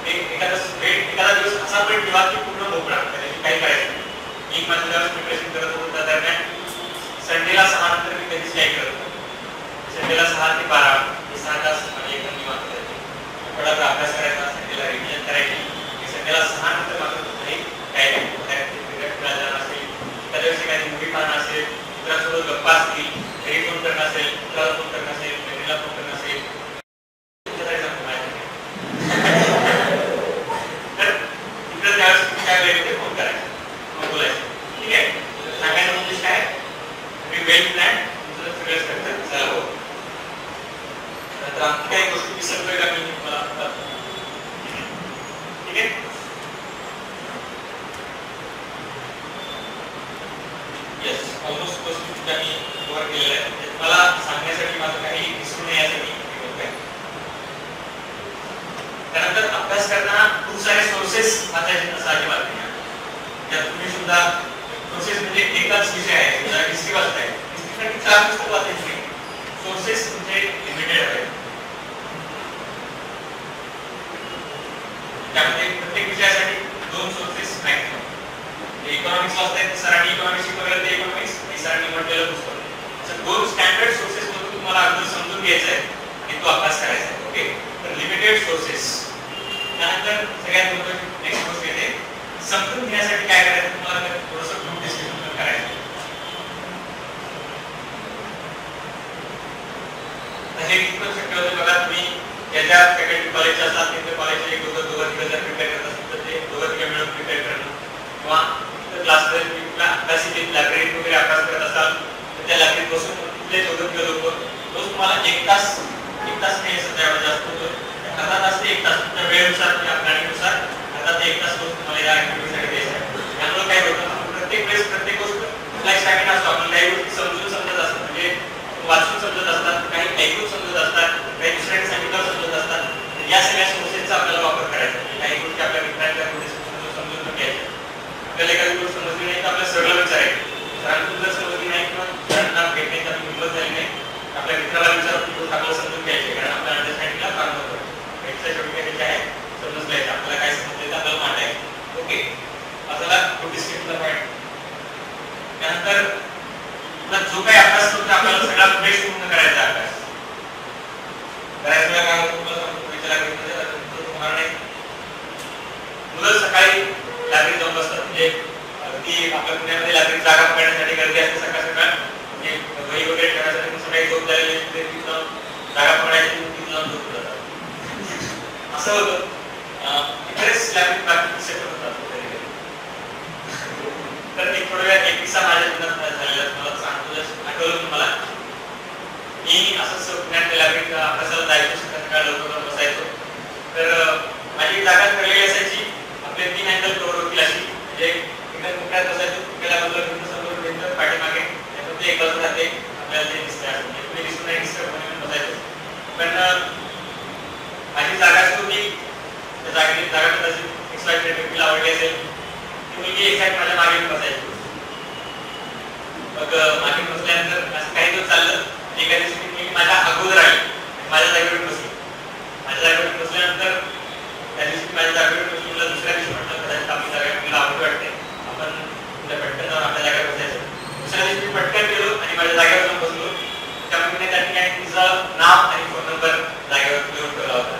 एखादा दिवस असा पण ठेवा की पूर्ण मोकळा, त्याची काही करायचं नाही. मी माझ्या ज्यावेळेस प्रिपरेशन करत होतो त्या दरम्यान संडेला 6 नंतर मी कधीच काही करत होतो. संडेला 6 ते 12 हे 6 तास म्हणजे एकदम निवांत जायचे. थोडासा अभ्यास करायचा, संडेला रिव्हिजन करायची. संडेला 6 नंतर मात्र कुठेही काही क्रिकेट खेळायला असेल, एखाद्या दिवशी काही मूवी पाहणं असेल, मित्रांसोबत गप्पा असतील, घरी फोन करणं असेल, मित्राला फोन करणं असेल, मैत्रिणीला फोन करणं असेल, तर तिकडे त्यावेळेस काय वेळ ते फोन करायचं, मग बोलायचं. ठीक आहे. सांगायचं म्हणजे काय, तुम्ही वेल प्लॅन तुमचं सगळं स्ट्रक्चर झालं हो. नंतर आणखी काही गोष्टी विसरतोय का मी तुम्हाला. ठीक आहे. येस, ऑलमोस्ट गोष्टी तुमच्या मी कव्हर केलेल्या आहेत. मला सांगण्यासाठी माझं काही विसरू नये यासाठी बोलतोय. त्यानंतर अभ्यास करताना खूप सारे सोर्सेस वाचायचे असं अजिबात नाही. त्यात तुम्ही सुद्धा सोर्सेस म्हणजे एकाच विषय आहे, हिस्ट्री वाचताय, हिस्ट्रीसाठी 4 पुस्तकं वाचायची. सोर्सेस म्हणजे लिमिटेड आहेत. त्यामध्ये प्रत्येक विषयासाठी 2 सोर्सेस मॅक्सिमम. इकॉनॉमिक्स वाचताय तर सरांनी इकॉनॉमिक्स शिकवलेलं ते इकॉनॉमिक्स, आणि सरांनी म्हटलेलं पुस्तक. असं 2 स्टँडर्ड सोर्सेस मधून तुम्हाला अगदी समजून घ्यायचं आहे आणि तो अभ्यास करायचा आहे. ओके. तर लिमिटेड सोर्सेस. त्यानंतर सगळ्यात महत्त्वाची नेक्स्ट गोष्ट येते, समजून घेण्यासाठी काय करायचं, तुम्हाला थोडंसं ग्रुप डिस्कशन करायचं. हे कितपत शक्य होतं बघा. तुम्ही ज्या फॅकल्टी कॉलेजच्या असतात तिथे कॉलेजचे एक दोघं तिघं जर प्रिपेअर करत असतील तर ते दोघं तिघं मिळून प्रिपेअर करणं, किंवा क्लासमध्ये तुम्ही कुठल्या अभ्यासिकेत लायब्ररीत वगैरे अभ्यास करत असाल तर त्या लायब्ररीत बसून तिथले दोघं तिघं लोक रोज तुम्हाला 1 तास नाही सध्या एवढा जास्त होतो, अर्धा तास ते 1 तास तुमच्या वेळेनुसार किंवा प्लॅनिंगनुसार अर्धा ते 1 तास रोज तुम्हाला या ऍक्टिव्हिटीसाठी द्यायचं आहे. त्यामुळे काय होतं, प्रत्येक वेळेस प्रत्येक गोष्ट आपला स्टॅमिना असतो. आपण काही गोष्टी समजून समजत असतात, म्हणजे वाचून समजत असतात, काही ऐकून समजत असतात, काही दुसऱ्याने सांगितलं समजत असतात. या सगळ्या सोर्सेसचा आपल्याला वापर करायचा. काही गोष्टी आपल्या मित्रांच्या समजून घ्यायच्या. आपल्याला एखादी गोष्ट समजली नाही तर आपल्याला सगळं विचारायचं. सरांना जर समजली नाही किंवा सरांना भेटण्याची आपली हिंमत झाली नाही, आपल्या मित्राला विचारून ती गोष्ट आपल्याला समजून घ्यायची, कारण आपल्या अंडरस्टँडिंगला फार महत्त्व आहे. भेटच्या शेवटी काय आहे, समजलं आहे, आपल्याला काय समजलं तर आपल्याला मांडायचं. ओके. आपल्याला ग्रुप डिस्कशनला पॉईंट. त्यानंतर जो काही अभ्यास करतो आपल्याला सगळा बेस्ट पूर्ण करायचा अभ्यास. बऱ्याच वेळा काय होतं, तुम्हाला होणार नाही. मुलं सकाळी लायब्ररीत जाऊन बसतात, म्हणजे ती आपल्या पुण्यामध्ये लायब्ररी जागा पकडण्यासाठी गर्दी असते सकाळ सकाळ, म्हणजे वही वगैरे ठेवण्यासाठी सकाळी झोप झालेली असते, तिथे जाऊन जागा पकडायची, तिथे जाऊन झोप जातात. असं होतं. बरेच लायब्ररी बाकी सेट होतात. तर एक थोड्या वेळ एक किस्सा माझ्या जीवनात झालेला मला सांगतो, आठवलं तुम्हाला. मी असंच पुण्यात लायब्ररीत अभ्यासाला जायचो, सकाळ लवकर बसायचो. तर माझी जागा ठरलेली असायची, आपले 3 अँगल कव्हर होतील अशी, म्हणजे एकदम मोकळ्यात बसायचो. कुठल्या बाजूला समोर भिंत, पाठीमागे त्यातून ते एक बाजू राहते, आपल्याला ते दिसते, म्हणजे तुम्ही दिसून नाही दिसतं म्हणून बसायचो. पण माझी जागा असतो ती जागा कदाचित मुलगी एक्झॅक्ट माझ्या मागे बसायची. मग मागे बसल्यानंतर असं काही दिवस चाललं. एका दिवशी मी माझ्या अगोदर आली, माझ्या जागेवर बसली. माझ्या जागेवर बसल्यानंतर त्या दिवशी माझ्या जागेवर बसली. मला दुसऱ्या दिवशी म्हटलं कदाचित आपली जागा तुला आवडली वाटते, आपण तुला पटकन जाऊन आपल्या जागेवर बसायचं. दुसऱ्या दिवशी मी पटकन गेलो आणि माझ्या जागेवर जाऊन बसलो. त्या मुलीने त्या ठिकाणी तिचं नाव आणि फोन नंबर जागेवर लिहून ठेवला होता.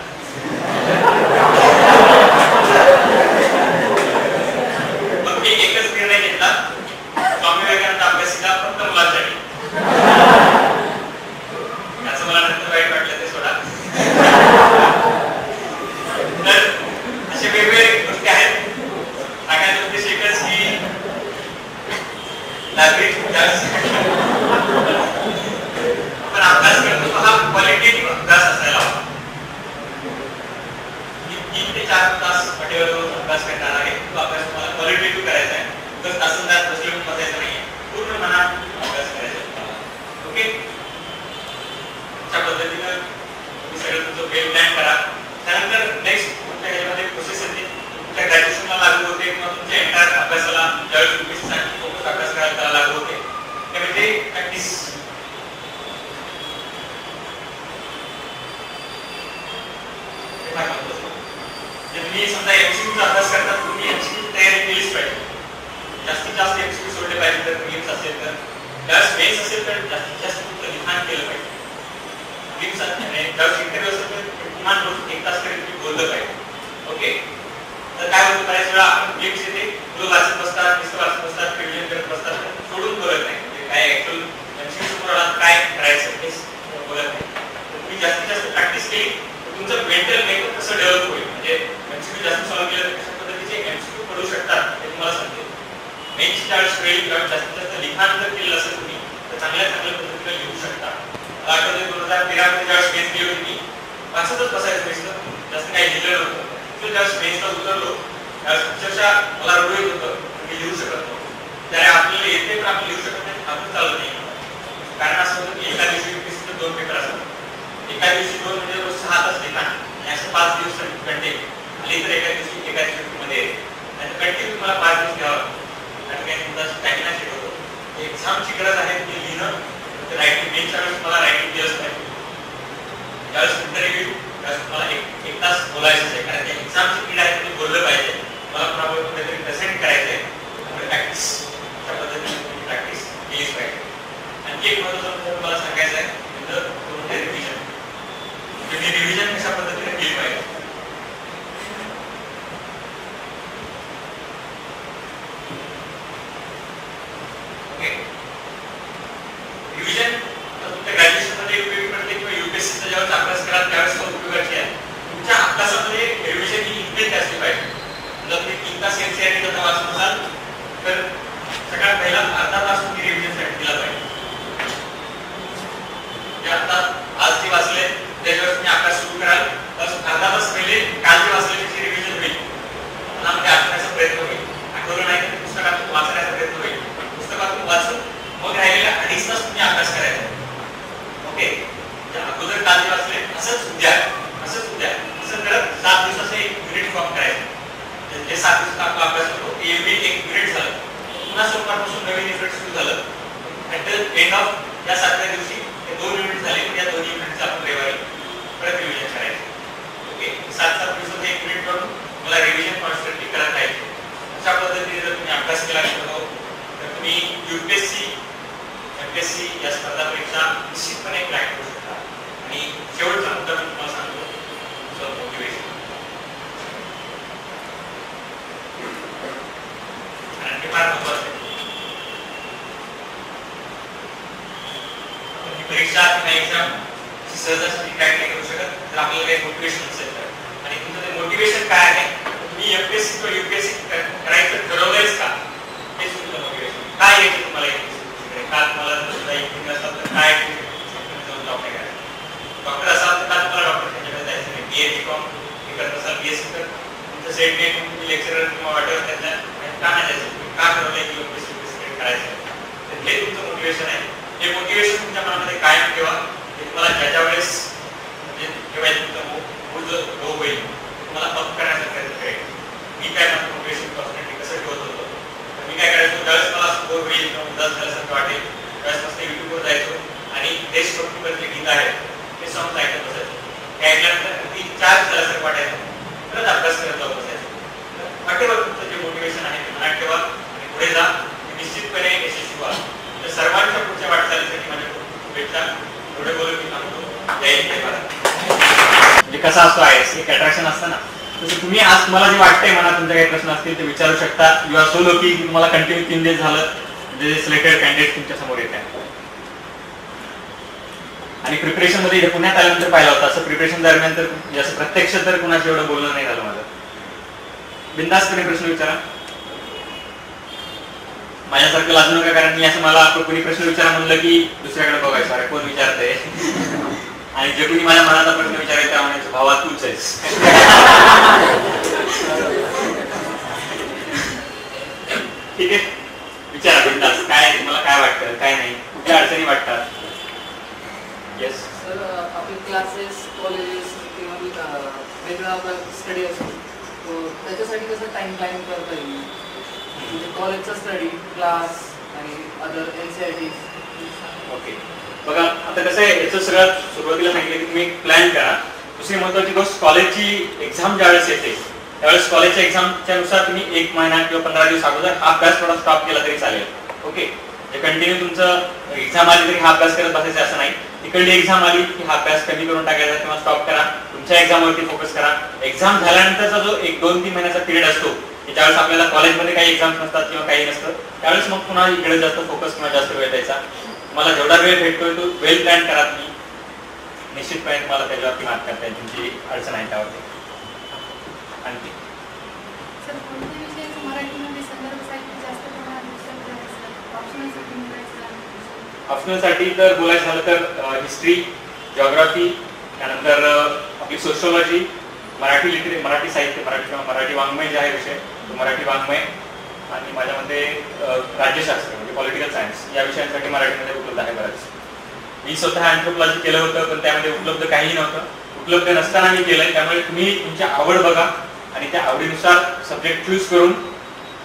मग मी एकच निर्णय घेतला, स्वामी विवेकानंद अभ्यासिका फक्त मुलांसाठी. याचं मला नंतर वाईट वाटलं, ते सोडा. तर असे वेगवेगळे गोष्टी आहेत. सांगायचं उद्देश एकच की नागरिक आपण अभ्यास करतो तो हा क्वालिटेटिव्ह अभ्यास असायला हवा. 3 ते 4 तास पाठीवर अभ्यास करणार आहे, तो अभ्यास तुम्हाला क्वालिटेटिव्ह करायचा आहे. उगाच तासंदार बसले म्हणून बसायचं नाहीये, पूर्ण मनात अभ्यास करायचा आहे. ओके, अशा पद्धतीनं तुम्ही सगळं तुमचं वेल प्लॅन करा. त्यानंतर नेक्स्ट तुमच्या ह्याच्यामध्ये प्रोसेस येते, तुमच्या ग्रॅज्युएशनला लागू होते किंवा तुमच्या एंटायर अभ्यासाला ज्यावेळी यूपीएससीसाठी फोकस अभ्यास करायला त्याला लागू होते, त्यामध्ये प्रॅक्टिस तुम्ही समजा एमसीक्यूचा अभ्यास करता, तुम्ही एमसीक्यूची तयारी केलीच पाहिजे. जास्तीत जास्त एमसीक्यू सोडले पाहिजे. जर मेन्स असेल तर, ज्यावेळेस मेन्स असेल तर जास्तीत जास्त तुमचं लिखाण केलं पाहिजे. मेन्स आणि ज्यावेळेस इंटरव्ह्यू असेल तर किमान रोज 1 तास तरी तुम्ही बोललं पाहिजे. ओके, तर काय होतं बऱ्याच वेळा आपण गेम्स येते, मुलं वाचत बसतात, नुसतं वाचत बसतात, रिव्हिजन करत बसतात, सोडून बोलत नाही. म्हणजे काय ऍक्च्युअल एमसीक्यू समोर काय करायचं ते बोलत नाही. तर तुम्ही जास्तीत जास्त प्रॅक्टिस केली तर तुमचं मेंटल मेकअप कसं डेव्हलप होईल, म्हणजे एमसीक्यू जास्त सॉल्व्ह केलं तर कशा पद्धतीचे एमसीक्यू पडू शकतात हे तुम्हाला सांगते. मेन्स ज्यावेळेस वेळी ज्यावेळेस जास्तीत जास्त लिखाण जर केलं असेल तुम्ही तर चांगल्या पद्धतीने लिहू शकता. आठवते 2013 मध्ये ज्यावेळेस मेन्स गेली होती, वाचतच बसायचं मेन्सला, जास्त काही लिहिलं नव्हतं. ज्यावेळेस मेन्सला उतरलो त्यावेळेस अक्षरशः मला रडू येत होतं, मी लिहू शकत नव्हतो. त्याने आपल्याला येते पण आपण लिहू शकत नाही, आपण चालत नाही. कारण असं होतं की एका दिवशी यूपीएससीचे 2 पेपर असतात. एका दिवशी 2 म्हणजे रोज 6 तास लिखाण आणि असं 5 दिवस कंटिन्यू आली तर एका दिवशी मध्ये आणि कंटिन्यू तुम्हाला 5 दिवस घ्यावं. कारण काही तुमचा स्टॅमिना सेट होतो. एक्झामची गरज आहे ते लिहिणं. रायटिंग मेन्सच्या वेळेस तुम्हाला रायटिंग दिलंच पाहिजे. त्यावेळेस इंटरव्ह्यू त्यावेळेस तुम्हाला 1 तास बोलायचं आहे, कारण त्या एक्झामची पीड आहे तुम्ही बोललं पाहिजे. मला प्रॉब्लेम काहीतरी प्रेझेंट करायचं आहे, त्यामुळे प्रॅक्टिस त्या पद्धतीने तुम्ही प्रॅक्टिस केलीच पाहिजे. आणखी एक महत्त्वाचं मुद्दा तुम्हाला सांगायचं आहे म्हणजे रिव्हिजन. तुम्ही रिव्हिजन कशा पद्धतीने केली पाहिजे. ओके, रिव्हिजन तुमच्या ग्रॅज्युएशनमध्ये उपयोगी पडते किंवा यूपीएससीचा ज्यावेळेस अभ्यास कराल त्यावेळेस उपयोगाची आहे. तुमच्या अभ्यासामध्ये रिव्हिजन ही इम्प्लिमेंट असली पाहिजे. जर तुम्ही 3 तास एनसीईआरटी करता वाचत असाल तर सगळ्यात पहिला अर्धा तास तुम्ही रिव्हिजनसाठी दिला पाहिजे. आता आज जे वाचले त्याच्यावर तुम्ही अभ्यास सुरू कराल तर अर्धा तास पहिले काल जे वाचले त्याची रिव्हिजन होईल, मनामध्ये आठवण्याचा प्रयत्न होईल. आठवलं नाही तर पुस्तकातून वाचण्याचा प्रयत्न होईल. पुस्तकातून वाचून मग राहिलेला 2.5 तास तुम्ही अभ्यास करायचा. ओके, अगोदर काल जे वाचले असंच उद्या असं करत 7 दिवसाचं एक युनिट फॉर्म करायचं. जे 7 दिवसात आपला अभ्यास होतो ते युनिट एक युनिट झालं, पुन्हा सोमवारपासून नवीन युनिट सुरू झालं. ॲट द एंड ऑफ या 7व्या दिवशी 2 युनिट झाले, या 2 युनिटचं आपण रविवारी परत रिव्हिजन करायचं. ओके, 7-7 दिवसाचं एक युनिट करून मला रिव्हिजन कॉन्स्टंटली करत राहायचं. अशा पद्धतीने जर तुम्ही अभ्यास केला तर तुम्ही यूपीएससी एमपीएससी या स्पर्धा परीक्षा निश्चितपणे क्रॅक करू शकता. आणि शेवटचा मुद्दा मी तुम्हाला सांगतो, मोटिवेशन. आणि ते फार महत्त्वाचं आहे. आपण ही परीक्षा किंवा एक्झाम सहजासहजी क्रॅक नाही करू शकत जर आपल्याला काही मोटिवेशन असेल तर. आणि तुमचं ते मोटिवेशन काय आहे, तुम्ही एमपीएससी किंवा यूपीएससी करायचं ठरवलंयच का, हे तुमचं मोटिवेशन काय आहे. तुम्हाला का तुम्हाला इंजिनियर असाल तर काय जाऊन जॉब नाही करायचं, डॉक्टर असाल तर का तुम्हाला डॉक्टरच्या जायचं नाही, बीएससी कॉम हे करत असाल बीएससी तर तुमचं सेट नेट तुम्ही लेक्चरर किंवा वाटेवर त्यांना का नाही जायचं, तुम्ही का ठरवलंय की यूपीएससी करायचं. तर हे तुमचं मोटिवेशन आहे. हे मोटिवेशन तुमच्या मनामध्ये कायम ठेवा. हे तुम्हाला ज्याच्या वेळेस म्हणजे जेव्हा तुमचं मूड लो होईल तुम्हाला अप करण्याचा प्रयत्न करेल. मी काय माझं मोटिवेशन कॉन्स्टंटली कसं ठेवत होतो बोर होईल किंवा उदास झाल्यासारखं वाटेल त्यावेळेस मस्त युट्यूबवर जायचो आणि देशभक्तीपरचे गीत आहेत ते सॉंग्स ऐकत बसायचो. हे ऐकल्यानंतर अगदी चार्ज झाल्यासारखं वाटायचं. परत अभ्यास करत जाऊ बसायचो. वाटेवर तुमचं जे मोटिवेशन आहे ते मनात ठेवा आणि पुढे जा, निश्चितपणे यशस्वी व्हा. तर सर्वांच्या पुढच्या वाटचालीसाठी माझ्या शुभेच्छा. थोडे बोलून मी थांबतो. जय हिंद, जय भारत. म्हणजे कसा असतो आहे एक अट्रॅक्शन असतं ना, तसं तुम्ही आज तुम्हाला जे वाटतंय मनात तुमचे काही प्रश्न असतील ते विचारू शकता. यू आर सो लकी की तुम्हाला कंटिन्यू 3 दिवस झालं जे सिलेक्टेड कॅन्डिडेट तुमच्या समोर येत आहे. आणि प्रिपरेशन मध्ये इथे पुण्यात आल्यानंतर पाहिलं होतं असं प्रिपरेशन दरम्यान तर जसं प्रत्यक्ष तर कुणाशी एवढं बोलणं नाही झालं माझं. बिंदासपणे प्रश्न विचारा, माझ्यासारखं लाजू नका, कारण मी असं मला कोणी प्रश्न विचारा म्हणलं की दुसऱ्याकडे बघायचं अरे कोण विचारतंय आणि जे कोणी माझ्या मनाचा प्रश्न विचारायचा त्या म्हणायचं भावा तूच आहेस. ठीक आहे, विचारा बिंदास, काय तुम्हाला काय वाटतं काय नाही, कुठल्या अडचणी वाटतात. येस सर, आपले क्लासेस कॉलेजेस किंवा वेगळा आपला स्टडी असतो तो त्याच्यासाठी कसं टाइम प्लॅनिंग करता येईल, म्हणजे कॉलेजचा स्टडी क्लास आणि अदर NCERT. ओके, बघा आता कसं आहे याचं सगळं सुरुवातीला सांगितलं की तुम्ही प्लॅन करा. दुसरी महत्वाची गोष्ट कॉलेजची एक्झाम ज्यावेळेस येते त्यावेळेस कॉलेजच्या एक्झामच्या नुसार तुम्ही 1 महिना किंवा 15 दिवस अगोदर हा अभ्यास थोडा स्टॉप केला तरी चालेल. ओके, कंटिन्यू तुमचं एक्झाम आली तरी हा अभ्यास करत बसायचा असं नाही. तिकडली एक्झाम आली की हा अभ्यास कमी करून टाकायचा किंवा स्टॉप करा, तुमच्या एक्झामवरती फोकस करा. एक्झाम झाल्यानंतरचा जो 1-2-3 महिन्याचा पिरियड असतो की ज्यावेळेस आपल्याला कॉलेजमध्ये काही एक्झाम्स नसतात किंवा काही नसतं त्यावेळेस मग पुन्हा इकडे जास्त फोकस किंवा जास्त वेळ द्यायचा. तुम्हाला जेवढा वेळ भेटतोय तो वेल प्लॅन करा तुम्ही, निश्चितपणे तुम्हाला त्याच्यावरती मार्क करता येईल. तुमची अडचण आहे त्यावरती. आणखी सर, कोणत्या विषयाचं मराठीमध्ये संदर्भ साहित्य जास्त प्रमाणात ऑप्शनलसाठी तर बोलायचं झालं तर हिस्ट्री, जिओग्राफी, त्यानंतर आपली सोशिओलॉजी, मराठी साहित्य, मराठी वाङ्मय जे आहे विषय तो मराठी वाङ्मय आणि माझ्यामध्ये राज्यशास्त्र म्हणजे पॉलिटिकल सायन्स या विषयांसाठी मराठीमध्ये उपलब्ध आहे बरंच. मी स्वतः अँथ्रोपॉलॉजी केलं होतं पण त्यामध्ये उपलब्ध काहीही नव्हतं. उपलब्ध नसताना मी केलंय, त्यामुळे तुम्ही तुमची आवड बघा आणि त्या आवडीनुसार सब्जेक्ट चूज करून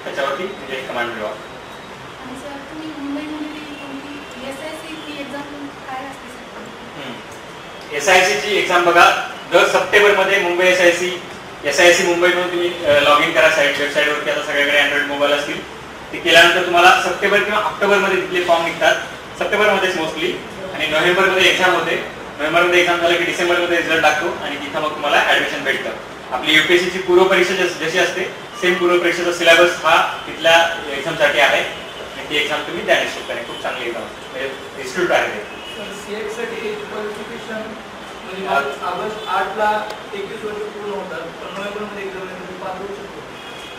त्याच्यावरती म्हणजे कमांड मिळवा. आणि सर, तुम्ही मुंबईमध्ये कोणती SIC एक्झाम काय असते सर? SIC ची एक्झाम बघा दर सप्टेंबरमध्ये मुंबई SIC मुंबई म्हणून तुम्ही लॉग इन करा वेबसाईटवरती. आता सगळ्याकडे अँड्रॉइड मोबाईल असतील. ते केल्यानंतर तुम्हाला सप्टेंबर किंवा ऑक्टोबरमध्ये तिथले फॉर्म निघतात. सप्टेंबरमध्येच मोस्टली, आणि नोव्हेंबरमध्ये एक्झाम होते. नोव्हेंबरमध्ये एक्झाम झालं की डिसेंबरमध्ये रिझल्ट लागतो आणि तिथं मग तुम्हाला ऍडमिशन भेटतं. आपली UPSC ची पूर्व परीक्षा जशी असते सेम पूर्व परीक्षेचा सिलेबस हा तिथल्या एक्झामसाठी आहे आणि ती एक्झाम तुम्ही द्या निश्चितपणे. खूप चांगली एक्झाम म्हणजे इन्स्टिट्यूट आहे ते. CX साठी क्वालिफिकेशन म्हणजे ऑगस्ट 8ला 21 वर्ष पूर्ण होतात, पण नोव्हेंबरमध्ये एक्झाम पास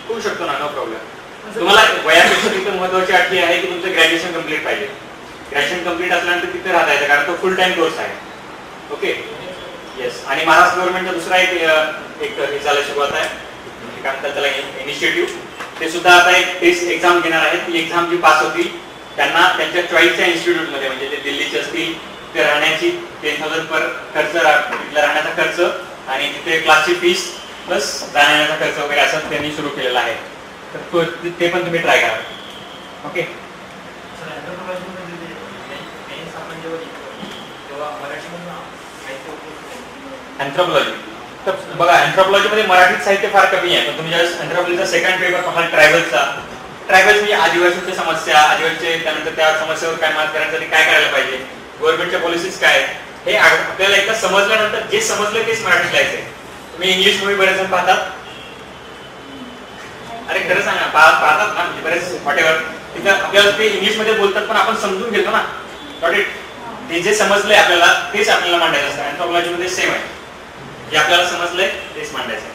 होऊ शकतो ना, नो प्रॉब्लेम. तुम्हाला वयापेक्षा तिथं महत्वाची अट ही आहे की तुमचं ग्रॅज्युएशन कम्प्लीट पाहिजे. ग्रॅज्युएशन कम्प्लीट असल्यानंतर तिथे राहता येतं कारण तो फुल टाइम कोर्स आहे. Okay, yes. आणि महाराष्ट्र गव्हर्नमेंटचा दुसरा एक हे झालं सुरुवात आहे काय म्हणतात त्याला इनिशिएटिव्ह. ते सुद्धा आता एक टेस्ट एक्झाम घेणार आहेत. ती एक्झाम जी पास होती त्यांना त्यांच्या चॉईसच्या इन्स्टिट्यूटमध्ये म्हणजे ते दिल्लीचे असतील ते राहण्याची 10,000 पर खर्च, तिथला राहण्याचा खर्च आणि तिथे क्लासची फीस प्लस जाण्याचा खर्च वगैरे असं त्यांनी सुरू केलेला आहे. तर ते पण तुम्ही ट्राय करा. ओके, अँथ्रोपॉलॉजी तर बघा अँथ्रोपॉलॉजीमध्ये मराठीत साहित्य फार कमी आहे. पण तुम्ही ज्यावेळेस अँथ्रोपॉलॉजीचा सेकंड पेपर पाहाल ट्रायबल्स म्हणजे आदिवासींच्या समस्या, आदिवासीचे त्यानंतर त्या समस्येवर काय मात करण्यासाठी काय करायला पाहिजे, गव्हर्नमेंटच्या पॉलिसीज काय, हे आपल्याला एकदा समजल्यानंतर जे समजलं तेच मराठीत लिहायचंय. तुम्ही इंग्लिश मूवी बरेच जण पाहतात, अरे खरं सांगा पाहतात ना, म्हणजे बरेच व्हॉटेवर तिथं आपल्याला ते इंग्लिश मध्ये बोलतात पण आपण समजून घेतो ना. Got it. ते जे समजलंय आपल्याला तेच आपल्याला मांडायचं असतं. अँथ्रोपॉलॉजी मध्ये सेम आहे, जे आपल्याला समजलंय तेच मांडायचं आहे.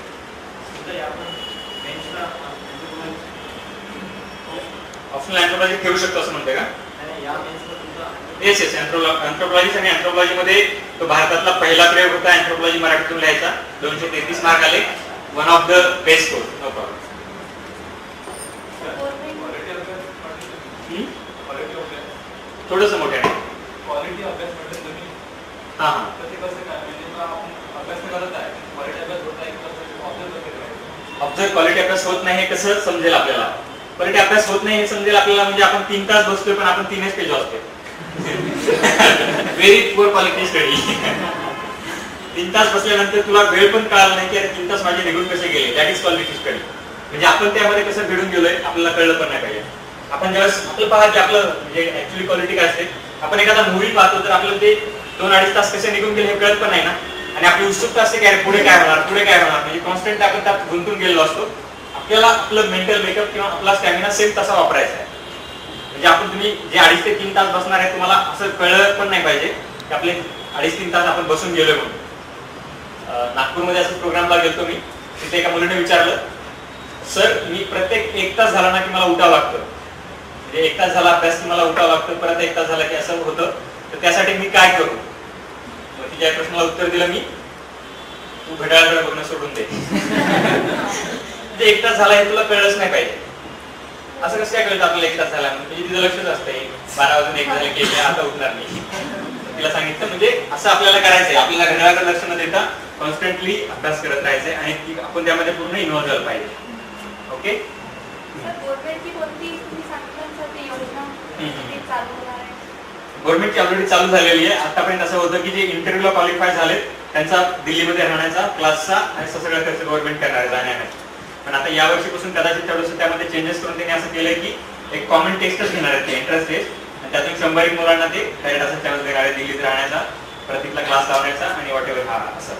ऑप्शनल अँथ्रोपॉलॉजी ठेवू शकतो असं म्हणते का? Yes yes. अँथ्रोपॉलॉजी आणि अँथ्रोपॉलॉजी मध्ये तो भारतातला पहिला प्रयोग होता अँथ्रोपॉलॉजी मराठीतून लिहायचा. 233 मार्क आले. One of the best course. No problem. थोडंसं मोठे आहे क्वालिटी अभ्यास म्हणजे तुम्ही हा हा ते कसं काय म्हणजे आपण अभ्यास करत आहे क्वालिटी अभ्यास होत आहे ऑब्झर्व क्वालिटी अभ्यास होत नाही हे कसं समजेल आपल्याला. क्वालिटी अभ्यास होत नाही हे समजेल आपल्याला म्हणजे आपण 3 तास बसतोय पण आपण 3च पेज वाचतोय. Very poor quality study. 3 तास बसल्यानंतर तुला वेळ पण कळाला नाही की अरे 3 तास माझे निघून कसे गेले. That is quality study. म्हणजे आपण त्यामध्ये कसं भिडून गेलोय आपल्याला कळलं पण नाही पाहिजे. आपण ज्यावेळेस आपलं पहा की आपलं म्हणजे ऍक्च्युअली क्वालिटी काय असते, आपण एखादा मूवी पाहतो तर आपल्याला ते 2-2.5 तास कसे निघून गेले हे कळत पण नाही ना. आणि आपली उत्सुकता असते की अरे पुढे काय होणार म्हणजे कॉन्स्टंट आपण त्यात गुंतून गेलेलो असतो. आपल्याला आपलं मेंटल मेकअप किंवा आपला स्टॅमिना सेम तसा वापरायचा आहे. म्हणजे आपण तुम्ही जे 2.5 ते 3 तास बसणार आहे तुम्हाला असं कळलं पण नाही पाहिजे की आपले 2.5-3 तास आपण बसून गेलोय म्हणून. नागपूरमध्ये असं प्रोग्रामला गेलो मी. तिथे एका मुलीने विचारलं, सर मी प्रत्येक 1 तास झाला ना की मला उठावं लागतं, म्हणजे 1 तास झाला अभ्यास की मला उठावं लागतं, परत 1 तास झाला की असं होतं, तर त्यासाठी मी काय करू. मग तिच्या प्रश्नाला उत्तर दिलं मी, तू घड्याळाकडे बघणं सोडून दे. 1 तास झाला हे तुला कळलंच नाही पाहिजे. असं कसं काय कळतं आपल्याला 1 तास झाला म्हणजे तिचं लक्षच असतंय 12 वाजून 1 झाले की आता उठणार नाही. तिला सांगितलं म्हणजे असं आपल्याला करायचंय, आपल्याला घड्याळाकडे लक्ष न देता कॉन्स्टंटली अभ्यास करत राहायचंय आणि आपण त्यामध्ये पूर्ण इन्व्हॉल्व झालं पाहिजे. ओके. गव्हर्नमेंटची कोणती तुम्ही सांगितलं ती योजना ते चालू होणार आहे? गव्हर्नमेंटची ऑलरेडी चालू झालेली आहे. आतापर्यंत असं होतं की जे इंटरव्ह्यूला क्वालिफाय झाले त्यांचा दिल्लीमध्ये राहण्याचा क्लासचा आणि सगळं खर्च गव्हर्नमेंट करणार आहे जाण्यासाठी. पण आता या वर्षीपासून कदाचित थोडंसं त्यामध्ये चेंजेस करून त्यांनी असं केलंय की एक कॉमन टेस्टच घेणार आहेत ते एंट्रन्स टेस्ट, आणि त्यातून 100 मुलांना ते डायरेक्ट असं चान्स देणार आहे दिल्लीत राहण्याचा, प्रत्येकला क्लास लावण्याचा आणि वॉट एव्हर हा असं.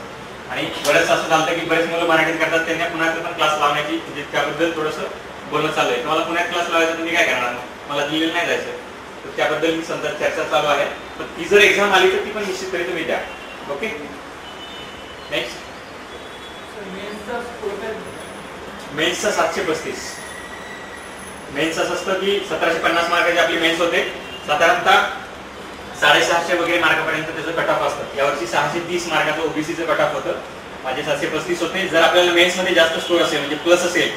आणि बरेच असं झालं की बरेच मुलं मराठीत करतात त्यांना पुण्यात पण क्लास लावण्याची म्हणजे त्याबद्दल थोडंसं बोलणं चालू आहे. तुम्हाला पुण्यात क्लास लावायचा तुम्ही काय करणार, मला दिल्लीला नाही जायचं, तर त्याबद्दल मी समजा चर्चा चालू आहे. पण ती जर एक्झाम आली तर ती पण निश्चितपणे तुम्ही द्या. ओके. नेक्स्ट मेन्सचा 735. मेन्स असं असतं की 1750 मार्काची आपली मेन्स होते, साधारणतः 650 वगैरे मार्कापर्यंत त्याचं कट ऑफ असतं. यावर्षी 630 मार्काचं ओबीसीचं कट ऑफ होतं, माझे 735 होते. जर आपल्याला मेन्स मध्ये जास्त स्कोर असेल म्हणजे प्लस असेल,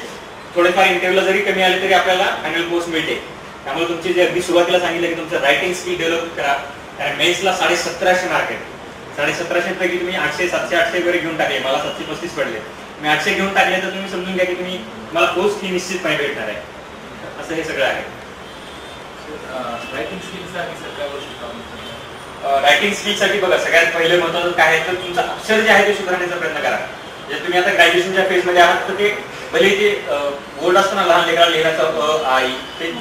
थोडेफार इंटरव्ह्यूला जरी कमी आले तरी आपल्याला फायनल पोस्ट मिळते. त्यामुळे तुमची जे अगदी सुरुवातीला सांगितलं की तुमचं रायटिंग स्किल डेव्हलप करा, कारण मेन्सला 1750 मार्क आहेत. 1750 पैकी तुम्ही 800, 700, 800 वगैरे घेऊन टाकले, मला 735 पडले, मी 800 घेऊन टाकले तर तुम्ही समजून घ्या की तुम्ही मला पोस्ट ही निश्चितपणे भेटणार आहे. असं हे सगळं आहे. रायटिंग स्किल्ससाठी सर काय गोष्टी रायटिंग स्किलसाठी बघा सगळ्यात पहिले महत्त्वाचं काय आहे तर तुमचं अक्षर जे आहे ते सुधारण्याचा प्रयत्न करा. म्हणजे तुम्ही आता ग्रॅज्युएशनच्या फेजमध्ये आहात तर ते भले ते बोर्ड असतो ना लहान लेकराला लिहिण्याचं आई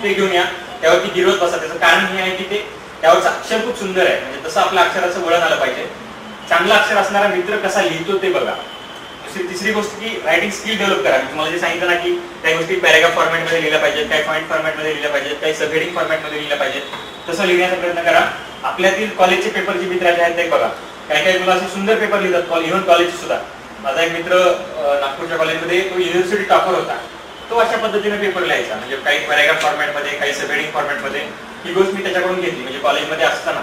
ते घेऊन या, त्यावरती गिरवत बसा. त्याचं कारण हे आहे की ते त्यावरचं अक्षर खूप सुंदर आहे, म्हणजे तसं आपल्या अक्षराचं वळण आलं पाहिजे. चांगला अक्षर असणारा मित्र कसा लिहितो ते बघा. तिसरी गोष्ट की रायटिंग स्किल डेव्हलप करा. मी तुम्हाला जे सांगितलं ना की काही गोष्टी पॅराग्राफ फॉर्मॅटमध्ये लिहिल्या पाहिजेत, काही पॉईंट फॉर्मॅटमध्ये लिहिल्या पाहिजेत, काही सबहेडिंग फॉर्मॅटमध्ये लिहिल्या पाहिजेत, तसं लिहिण्याचा प्रयत्न करा. आपल्यातील कॉलेजचे पेपर जे मित्र आहेत ते बघा, काही काही मुलं असे सुंदर पेपर लिहितात, इव्हन कॉलेजचे सुद्धा. माझा एक मित्र नागपूरच्या कॉलेजमध्ये तो युनिव्हर्सिटी टॉपर होता, तो अशा पद्धतीने पेपर लिहायचा, म्हणजे काही पॅराग्राफ फॉर्मॅटमध्ये, काही सबहेडिंग फॉर्मॅटमध्ये. ही गोष्ट मी त्याच्याकडून घेतली, म्हणजे कॉलेजमध्ये असताना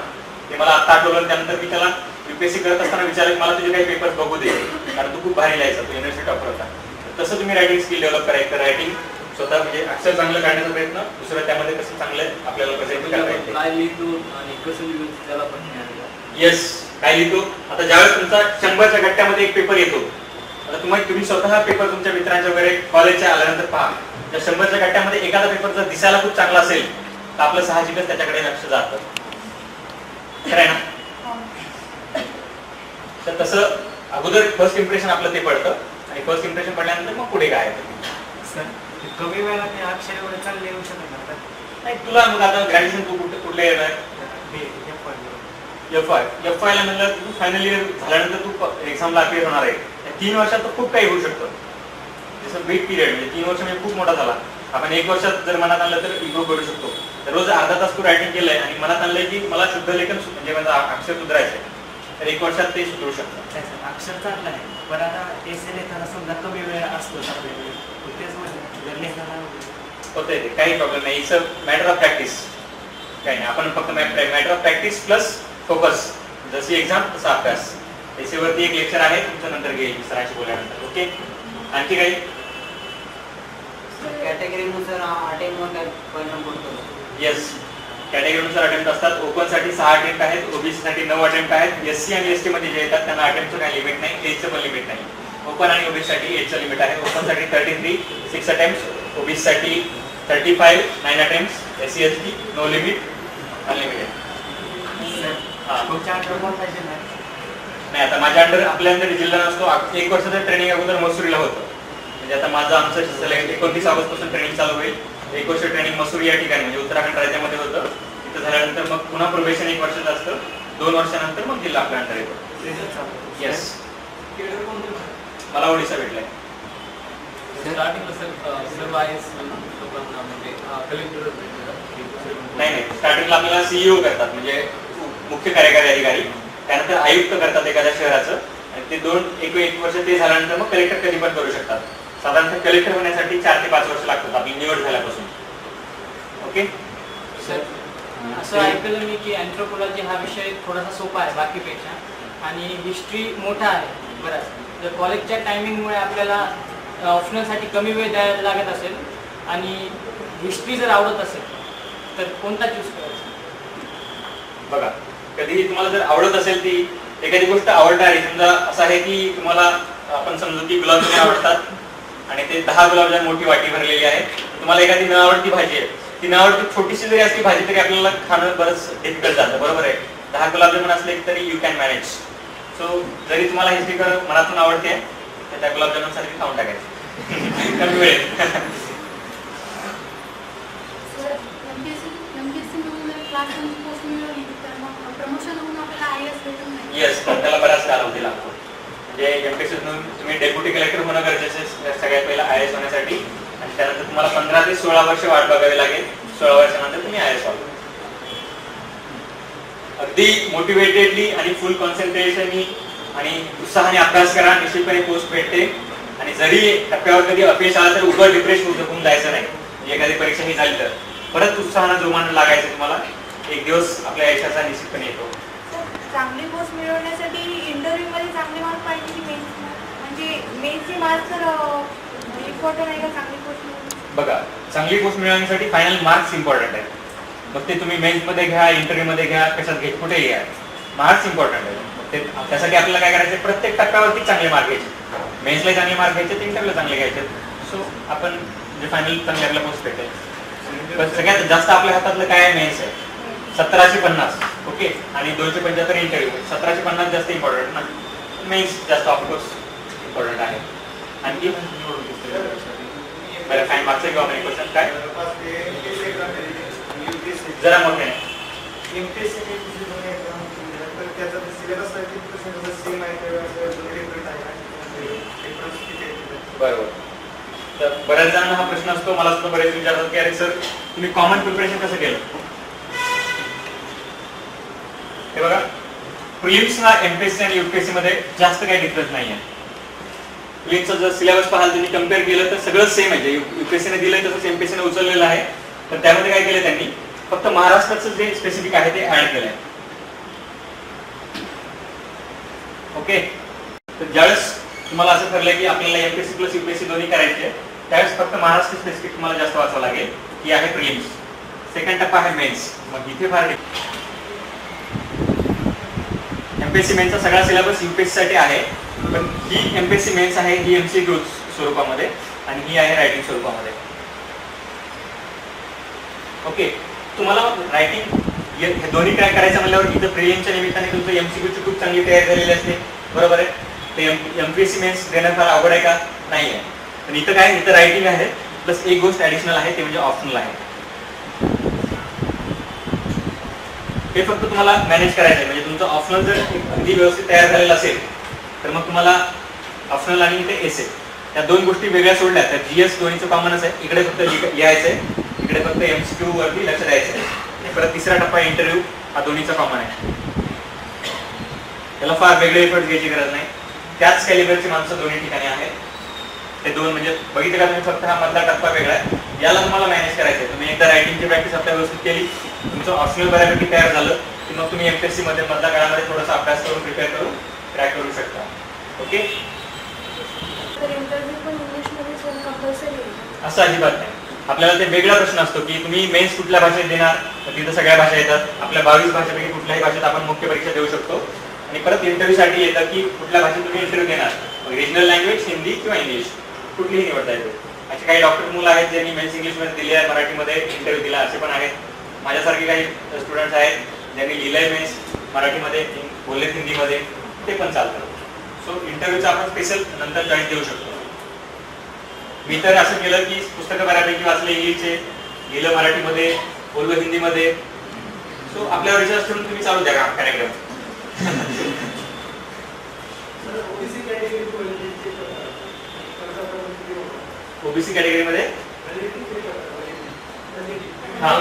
ते मला आता आठवलं. त्यानंतर मी त्याला युपीएससी करत असताना विचारलं की मला तुझे काही पेपर्स बघू दे, कारण तू खूप भारी लिहायचा, तू युनिव्हर्सिटी टॉपर होता. तसं तुम्ही रायटिंग स्किल डेव्हलप करायचं. रायटिंग स्वतः म्हणजे अक्षर चांगलं काढण्याचा प्रयत्न, दुसरं त्यामध्ये कसं चांगलं आपल्याला प्रेझेंट करायला पाहिजे. काय लिहितो आणि कसं लिहितो त्याला पण नाही. येस, काय लिहितो. आता ज्यावेळेस तुमचा 100च्या गट्ट्यामध्ये एक पेपर येतो, आता तुम्ही स्वतः पेपर तुमच्या मित्रांच्या वगैरे कॉलेजच्या आल्यानंतर पहा. त्या 100च्या गट्ट्यामध्ये एखादा पेपर जर दिसायला खूप चांगला असेल तर आपलं साहजिकच त्याच्याकडे लक्ष जातं, खरं आहे ना. तर तसं अगोदर फर्स्ट इम्प्रेशन आपलं ते पडतं, आणि फर्स्ट इम्प्रेशन पडल्यानंतर मग पुढे काय आहे. कमी वेळात ते अक्षर एवढे चांगले येऊ शकत नाही तुला. मग आता ग्रॅज्युएशन तू कुठले येणार एफ ला म्हणलं तू फायनल इयर झाल्यानंतर तू एक्झामला अपिअर होणार आहे. 3 वर्षात तर खूप काही होऊ शकतं. जसं वेट पिरियड म्हणजे 3 वर्ष म्हणजे खूप मोठा झाला. आपण 1 वर्षात जर मनात आणलं तर इम्प्रूव्ह करू शकतो. तर रोज अर्धा तास तू रायटिंग केलंय आणि मनात आणलंय की मला शुद्ध लेखन म्हणजे माझं अक्षर सुधारायचंय, तर 1 वर्षात ते सुधरू शकतं. अक्षर चांगलं आहे, पण आता एसे लिहिताना समजा कमी वेळ असतो, तेच होतंय ते काही प्रॉब्लेम नाही. It's a matter of practice. काही नाही, आपण फक्त matter of practice plus focus. जशी एक्झाम तसा अभ्यास. त्याच्यावरती एक लेक्चर आहे तुमचं नंतर घेईल सरांशी बोलल्यानंतर. ओके. आणखी काही कॅटेगरीनुसार अटेम्प्ट काय परिणाम पडतो? येस, कॅटेगरीनुसार अटेम्प्ट असतात. ओपन साठी 6 अटेम्प्ट आहेत, ओबीसी साठी 9 अटेम्प्ट आहेत. एससी आणि एसटी मध्ये जे येतात त्यांना अटेम्प्टचं काही लिमिट नाही, एजचं पण लिमिट नाही. ओपन आणि ओबीसी साठी एजचं लिमिट आहे. ओपन साठी 33 6 अटेम्प्ट, ओबीसी साठी 35 9 attempts, SC ST, no limit, unlimited. हा. नाही आता माझ्या अंडर आपल्या अंडर जिल्हा नसतो. 1 वर्षाचं ट्रेनिंग अगोदर मसुरीला होतं. म्हणजे आता माझं आमचं 29 ऑगस्ट पासून ट्रेनिंग चालू होईल. 1 वर्ष ट्रेनिंग मसुरी या ठिकाणी म्हणजे उत्तराखंड राज्यामध्ये होतं. तिथं झाल्यानंतर मग पुन्हा प्रोबेशन 1 वर्षाचं असतं. 2 वर्षानंतर मग जिल्हा आपल्या अंडर येतो. येस, मला ओडिशा भेटलाय. नाही, स्टार्टिंगला आपल्याला सीईओ करतात म्हणजे मुख्य कार्यकारी अधिकारी, त्यानंतर आयुक्त करतात एखाद्या शहराचं, आणि ते 1 वर्ष ते झाल्यानंतर मग कलेक्टर कधी पण करू शकतात. साधारणतः कलेक्टर होण्यासाठी 4 ते 5 वर्ष लागतात आपली निवड झाल्यापासून. ओके सर, असं ऐकलं मी की अँथ्रोपोलॉजी हा विषय थोडासा सोपा आहे बाकीपेक्षा, आणि हिस्ट्री मोठा आहे बराच. जर कॉलेजच्या टायमिंगमुळे आपल्याला ऑप्शनलसाठी कमी वेळ द्यायला लागत असेल आणि हिस्ट्री जर आवडत असेल तर कोणता चूज करायचा? बघा, कधी तुम्हाला जर आवडत असेल ती एखादी गोष्ट आवडणारी, समजा असं आहे की तुम्हाला आपण समजू की गुलाबजामुन आवडतात आणि ते 10 गुलाबजाम मोठी वाटी भरलेली आहे. तुम्हाला एखादी न आवडती भाजी आहे, ती न आवडती छोटीशी जरी असली भाजी तरी आपल्याला खाणं बरंच डिफिकल्ट जातं, बरोबर आहे. 10 गुलाबजामुन असले तरी यू कॅन मॅनेज. सो जरी तुम्हाला हिस्ट्री मनातून आवडते तर त्या गुलाबजामुन सारखी खाऊन टाकायची कमी वेळेत. येस, पण त्याला बराच कालावधी लागतो. म्हणजे एमपीएससीतून तुम्ही डेप्युटी कलेक्टर होणं गरजेचं सगळ्यात पहिलं IAS होण्यासाठी, आणि त्यानंतर तुम्हाला 15 ते 16 वर्ष वाट बघावी लागेल. 16 वर्षानंतर तुम्ही IAS व्हाल. अगदी मोटिवेटेडली आणि फुल कॉन्सन्ट्रेशननी आणि उत्साहाने अभ्यास करा, निश्चितपणे पोस्ट भेटते. आणि जरी टप्प्यावर कधी अपयश आलं तर उभं डिप्रेस होऊन जायचं नाही. म्हणजे एखादी परीक्षा ही झाली तर परत उत्साहानं जोमानं लागायचं. तुम्हाला एक दिवस आपल्या यशाचा निश्चितपणे येतो. चांगली पोस्ट मिळवण्यासाठी इंटरव्ह्यू मध्ये चांगले मार्क पाहिजे की मेन्स, म्हणजे मेन्सचे मार्क तर इम्पॉर्टंट आहे का चांगली पोस्ट मिळवण्यासाठी? बघा, चांगली पोस्ट मिळवण्यासाठी फायनल मार्क्स इम्पॉर्टंट आहे. मग ते तुम्ही मेन्स मध्ये घ्या, इंटरव्ह्यू मध्ये घ्या, कशात घ्या, कुठेही घ्या, मार्क्स इम्पॉर्टंट आहे. ते त्यासाठी आपल्याला काय करायचं, प्रत्येक टप्प्यावरती चांगले मार्क घ्यायचे. मेन्सला चांगले मार्क घ्यायचे, इंटरव्ह्यूला चांगले घ्यायचे. सो आपण म्हणजे फायनल चांगली आपल्याला पोस्ट भेटेल. पण सगळ्यात जास्त आपल्या हातातलं काय आहे, मेन्स आहे. 1750 ओके, आणि 275 इंटरव्ह्यू. 1750 जास्त इम्पॉर्टंट ना, मेन्स जास्त ऑफकोर्स इम्पॉर्टंट आहे. आणखी बरं, फाईन मागचं किंवा क्वेश्चन काय जरा मोठे आहे. बरोबर. तर बऱ्याच जणांना हा प्रश्न असतो, मला सुद्धा बरेच विचारतात की अरे सर तुम्ही कॉमन प्रिपरेशन कसं केलं. हे बघा, प्रिलिम्सला एमपीएससी आणि यूपीएससी मध्ये जास्त काही डिफरन्स नाही आहे. प्रिलिम्सचा जर सिलेबस पाहाल तुम्ही कम्पेअर केलं तर सगळं सेम आहे. यूपीएससीने दिलंय तसंच एमपीएससीने उचललेलं आहे. तर त्यामध्ये काय केलं त्यांनी, फक्त महाराष्ट्राचं जे स्पेसिफिक आहे ते ऍड केलंय. ओके, तर ज्यावेळेस तुम्हाला असं ठरलंय की आपल्याला एमपीएससी प्लस यूपीएससी दोन्ही करायचे, त्यावेळेस फक्त महाराष्ट्र स्पेसिफिक तुम्हाला जास्त वाचावं लागेल. ही आहे प्रिलिम्स. सेकंड टप्पा आहे मेन्स. मग इथे फार एमपीएससी मेन्सचा सगळा सिलेबस यूपीएससी साठी आहे, पण ही एमपीएससी मेन्स आहे ही एमसीक्यू स्वरूपामध्ये आणि ही आहे रायटिंग स्वरूपामध्ये. ओके, तुम्हाला रायटिंग हे दोन्ही काय करायचं म्हणल्यावर इथं प्रिलिम्सच्या निमित्ताने तुमचं एमसीक्यूची खूप चांगली तयारी झालेली असते, बरोबर आहे. ते एमपीएससी मेन्स देणं फार अवघड आहे का, नाही आहे. पण इथं काय, इथं रायटिंग आहे प्लस एक गोष्ट ऍडिशनल आहे ते म्हणजे ऑप्शनल आहे. हे फक्त तुम्हाला मॅनेज करायचं आहे. म्हणजे तुमचं ऑप्शनल जर अगदी व्यवस्थित तयार झालेलं असेल तर मग तुम्हाला ऑप्शनल आणि इथे एसे या दोन गोष्टी वेगळ्या सोडल्या तर जीएस दोन्हीचं कॉमनच आहे. इकडे फक्त लिहायचं आहे, इकडे फक्त एमसीक्यू वरती लक्ष द्यायचं आहे. आणि परत तिसरा टप्पा इंटरव्ह्यू हा दोन्हीचा कॉमन आहे. त्याला फार वेगळे एफर्ट घ्यायची गरज नाही. त्याच कॅलिबरची माणसं दोन्ही ठिकाणी आहेत. ते दोन म्हणजे बघितलं का तुम्ही, फक्त हा मधला टप्पा वेगळा आहे. याला तुम्हाला मॅनेज करायचं आहे. तुम्ही एकदा रायटिंगची प्रॅक्टिस आपल्या व्यवस्थित केली, तुमचं ऑप्शनल बऱ्यापैकी तयार झालं की मग तुम्ही एमपीएससी मध्ये मधल्या काळामध्ये थोडासा अभ्यास करून प्रिपेअर करून क्रॅक करू शकता. ओके, असं अजिबात नाही. आपल्याला ते वेगळा प्रश्न असतो की तुम्ही मेन्स कुठल्या भाषेत देणार, तर तिथं सगळ्या भाषा येतात. आपल्या 22 भाषेपैकी कुठल्याही भाषेत आपण मुख्य परीक्षा देऊ शकतो. आणि परत इंटरव्ह्यू साठी येतं की कुठल्या भाषेत तुम्ही इंटरव्ह्यू देणार, रिजनल लँग्वेज, हिंदी किंवा इंग्लिश, कुठलीही निवडता येते. काही डॉक्टर मुलं आहेत ज्यांनी मेन्स इंग्लिशमध्ये दिली आहे, मराठीमध्ये इंटरव्ह्यू दिला असे पण आहेत. माझ्यासारखे काही स्टुडंट्स आहेत ज्यांनी लिहिलंय मेन्स मराठीमध्ये, बोललेत हिंदीमध्ये, ते पण चालतं. सो इंटरव्ह्यूचा आपण स्पेशल नंतर चॉईस देऊ शकतो. मी तर असं केलं की पुस्तकं बऱ्यापैकी वाचले इंग्लिशचे, लिहिलं मराठीमध्ये, बोललो हिंदीमध्ये. सो आपल्यावर रिसर्च करून तुम्ही चालू द्या कार्यक्रम. ओबीसी कॅटेगरीमध्ये हा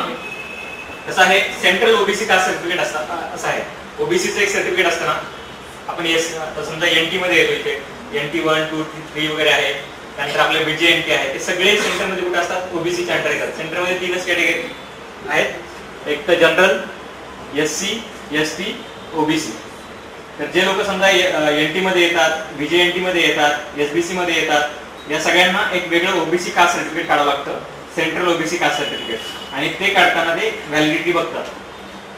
कसं आहे, सेंट्रल ओबीसी कास्ट सर्टिफिकेट असतं. असं आहे, ओबीसीचं एक सर्टिफिकेट असतं ना. आपण समजा एनटी मध्ये येतो, इथे NT 1, 2, 3 वगैरे आहे. त्यानंतर आपले BJNT आहे, ते सगळे सेंटरमध्ये कुठे असतात, ओबीसीच्या अंडर येतात. सेंटरमध्ये 3च कॅटेगरी आहेत, एक तर जनरल, SC, ST, ओबीसी. तर जे लोक समजा NT मध्ये येतात, BJNT मध्ये येतात, SBC मध्ये येतात, या सगळ्यांना एक वेगळं ओबीसी कास्ट सर्टिफिकेट काढावं लागतं, सेंट्रल ओबीसी कास्ट सर्टिफिकेट. आणि ते काढताना ते व्हॅलिडिटी बघतात.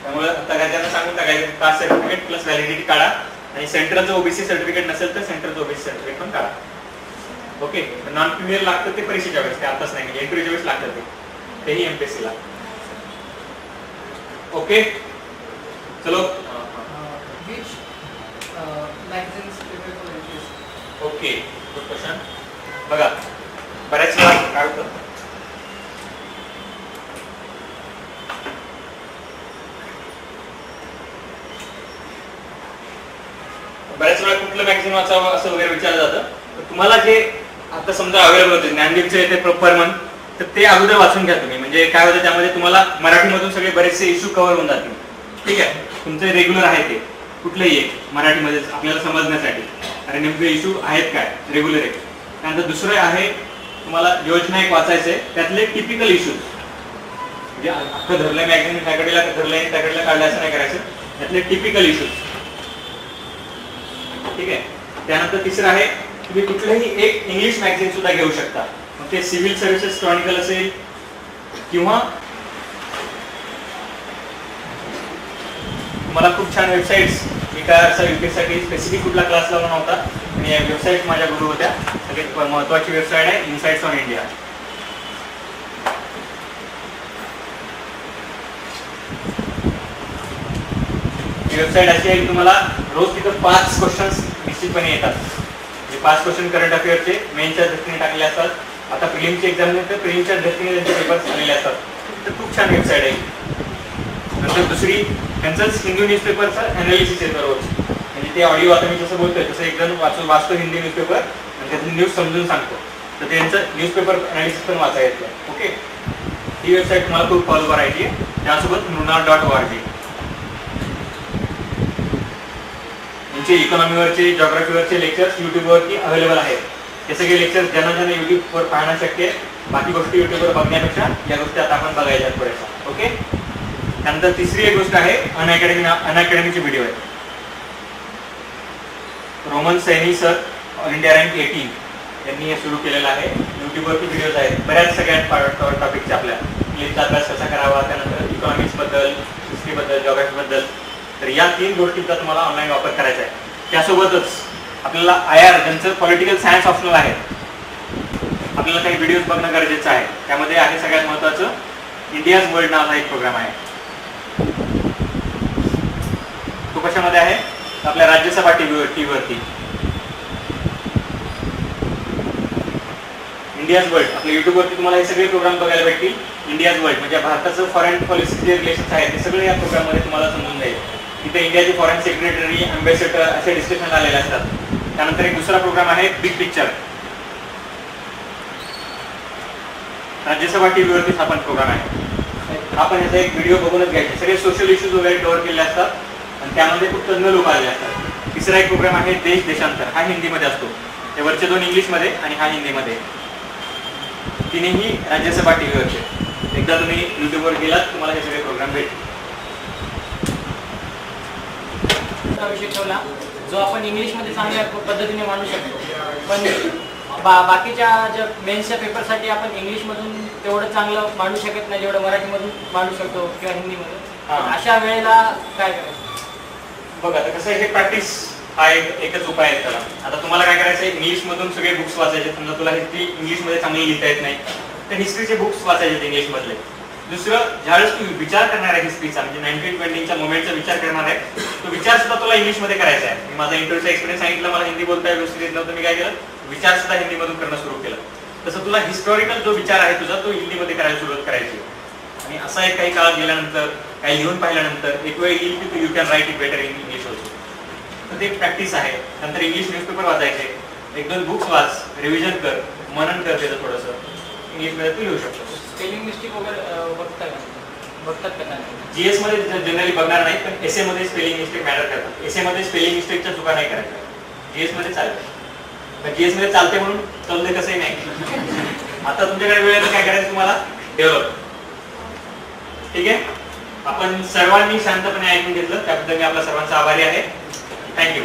त्यामुळे आता घरच्यांना सांगून टाकायचं कास्ट सर्टिफिकेट प्लस व्हॅलिडिटी काढा, आणि सेंट्रलचं ओबीसी सर्टिफिकेट नसेल तर सेंट्रलचं ओबीसी सर्टिफिकेट पण काढा. ओके. नॉन क्रिमिनल लागतं ते परीक्षेच्या वेळेस, ते आताच नाही, इंटरव्ह्यूच्या वेळेस लागतं तेही MPSC ला. ओके चलो. Okay good question. बघा बऱ्याच वेळा काय होतं, बऱ्याच वेळा कुठलं मॅगझिन वाचावं असं वगैरे विचारलं जातं. तर तुम्हाला जे आता समजा अवेलेबल होते, ज्ञानदीपचे येते पर मंथ, तर ते अगोदर वाचून घ्या तुम्ही. म्हणजे काय होतं त्यामध्ये तुम्हाला मराठीमधून सगळे बरेचसे इश्यू कव्हर होऊन जातील. ठीक आहे, तुमचे रेग्युलर आहे ते कुठलेही एक मराठीमध्ये आपल्याला समजण्यासाठी, अरे नेमके इश्यू आहेत काय रेग्युलर एक. त्यानंतर दुसरं आहे तुम्हाला योजना एक वाचायचे, त्यातले टिपिकल इश्यूज, म्हणजे अख्खं धरलंय मॅगझिन त्याकडेला धरलंय त्याकडेला काढलं असं नाही करायचं, त्यातले टिपिकल इश्यूज. ठीक आहे. त्यानंतर तिसरं आहे तुम्ही कुठलंही एक इंग्लिश मॅगझिन सुद्धा घेऊ शकता, मग ते सिव्हिल सर्व्हिसेस क्रॉनिकल असेल किंवा तुम्हाला खूप छान वेबसाईट्स, मी काय असा UPSC स्पेसिफिक कुठला क्लास लावला नव्हता, आणि या वेबसाईट माझ्या गुरु होत्या. सगळ्यात महत्वाची वेबसाईट आहे insights on India. He website अशी आहे की तुम्हाला रोज तिथं 5 क्वेश्चन्स निश्चितपणे येतात. हे 5 क्वेश्चन करंट अफेअरचे मेनच्या दृष्टीने टाकलेले असतात. आता प्रिलिमची एक्झाम नंतर प्रिलिमच्या दृष्टीने त्यांचे पेपर्स आलेले असतात. तर खूप छान वेबसाईट आहे. नंतर दुसरी त्यांचंच हिंदी न्यूजपेपरचं अनालिसिस येतं रोज. म्हणजे ते ऑडिओ आता मी जसं बोलतोय तसं एकदम वाचतो हिंदी न्यूजपेपर आणि त्यातली न्यूज समजून सांगतो. तर त्यांचं न्यूजपेपर अनालिसिस पण वाचायला येतं. ओके. ही वेबसाईट तुम्हाला खूप फॉलो करायची आहे. त्यासोबत mrunar.org. यांचे इकॉनॉमीवरचे, जॉग्राफीवरचे लेक्चर्स युट्यूबवरती अवेलेबल आहेत. हे सगळे लेक्चर्स ज्यांना युट्यूबवर पाहणं शक्य आहे, बाकी गोष्टी युट्यूबवर बघण्यापेक्षा या गोष्टी आता आपण बघायच्या थोड्याशा. ओके. त्यानंतर तिसरी एक गोष्ट आहे अनअकॅडमीचे व्हिडिओ आहेत. Roman Saini sir, all India rank 18 यांनी हे सुरू केलेलं आहे. युट्यूबवरती व्हिडिओज आहेत बऱ्याच सगळ्या टॉपिकचे, आपल्या इंग्लिशचा अभ्यास कसा करावा, त्यानंतर इकॉनॉमिक्सबद्दल, हिस्ट्रीबद्दल, जॉग्राफीबद्दल. तर या 3 गोष्टींचा तुम्हाला ऑनलाईन वापर करायचा आहे. त्यासोबतच आपल्याला IR ज्यांचं पॉलिटिकल सायन्स ऑप्शनल आहे, आपल्याला काही व्हिडिओज बघणं गरजेचं आहे. त्यामध्ये आहे सगळ्यात महत्त्वाचं इंडियाज वर्ल्ड नावाचा एक प्रोग्राम आहे. तो कशामध्ये आहे, आपल्या राज्यसभा टीव्हीवरती इंडियाज वर्ल्ड. आपल्या युट्यूबवरती तुम्हाला हे सगळे प्रोग्राम बघायला भेटतील. इंडियाज वर्ल्ड म्हणजे भारताचं फॉरेन पॉलिसी जे रिलेशन्स आहेत ते सगळे या प्रोग्राममध्ये तुम्हाला समजून जाईल. तिथे इंडियाचे फॉरेन सेक्रेटरी, अँबॅसेडर असे डिस्कशन आलेले असतात. त्यानंतर एक दुसरा प्रोग्राम आहे बिग पिक्चर. राज्यसभा टीव्हीवरतीच हा पण प्रोग्राम आहे. आपण याचा एक व्हिडिओ बघूनच घ्यायचे. सगळे सोशल इश्यूज वगैरे कव्हर केले असतात आणि त्यामध्ये खूप तज्ञ लोक आलेले असतात. तिसरा एक प्रोग्राम आहे देश देशांतर. हा हिंदीमध्ये असतो. ते वरचे 2 इंग्लिशमध्ये आणि हा हिंदीमध्ये. तिन्ही राज्यसभा टीव्हीवरचे. एकदा तुम्ही युट्यूबवर गेलात तुम्हाला हे सगळे प्रोग्राम भेटतील. विषय ठेवला जो आपण इंग्लिशमध्ये चांगल्या पद्धतीने मांडू शकतो, पण बाकीच्या ज्या मेन्सच्या पेपरसाठी आपण इंग्लिशमधून तेवढं चांगलं मांडू शकत नाही जेवढं मराठीमधून मांडू शकतो किंवा हिंदीमधून. अशा वेळेला काय करायचं? बघा आता कसं आहे, हे प्रॅक्टिस हा एकच उपाय आहे त्याला. आता तुम्हाला काय करायचं आहे, इंग्लिश मधून सगळे बुक्स वाचायचे. समजा तुला हिस्ट्री इंग्लिश मध्ये चांगली लिहिता येत नाही तर हिस्ट्रीचे बुक्स वाचायचे इंग्लिश मधले. दुसरं, ज्यावेळेस तू विचार करणार आहे हिस्ट्रीचा, म्हणजे 1920च्या मोमेंटचा विचार करणार आहे, तो विचार सुद्धा तुला इंग्लिश मध्ये करायचा आहे. मी माझा इंटरव्ह्यूचा एक्सपिरियन्स सांगितलं, मला हिंदी बोलता व्यवस्थित येत नव्हतं, मी काय केलं, विचार सुद्धा हिंदीमधून करणं सुरू केलं. तसं तुला हिस्टॉरिकल जो विचार आहे तुझा तो हिंदीमध्ये करायला सुरुवात करायची. आणि असा एक काही काळ गेल्यानंतर, काही लिहून पाहिल्यानंतर एक वेळ येईल की you can write it better in English also. तर ते प्रॅक्टिस आहे. नंतर इंग्लिश न्यूजपेपर वाचायचे, 1-2 बुक्स वाच, रिव्हिजन कर, मनन कर त्याचं थोडंसं, इंग्लिशमध्ये तू लिहू शकतो. स्पेलिंग मिस्टेक वगैरे बघतात का नाही? जीएस मध्ये जनरली बघणार नाही, पण एसए मध्ये स्पेलिंग मिस्टेक मॅटर करतात. एसए मध्ये स्पेलिंग मिस्टेकच्या चुका नाही करायच्या, जीएस मध्ये चालते. जीएस मध्ये चालते म्हणून चालते कसंही नाही. आता तुमच्याकडे वेळ काय करायचं तुम्हाला, डेव्हलप. ठीक आहे, आपण सर्वांनी शांतपणे ऐकून घेतलं त्याबद्दल मी आपल्या सर्वांचा आभारी आहे. थँक्यू.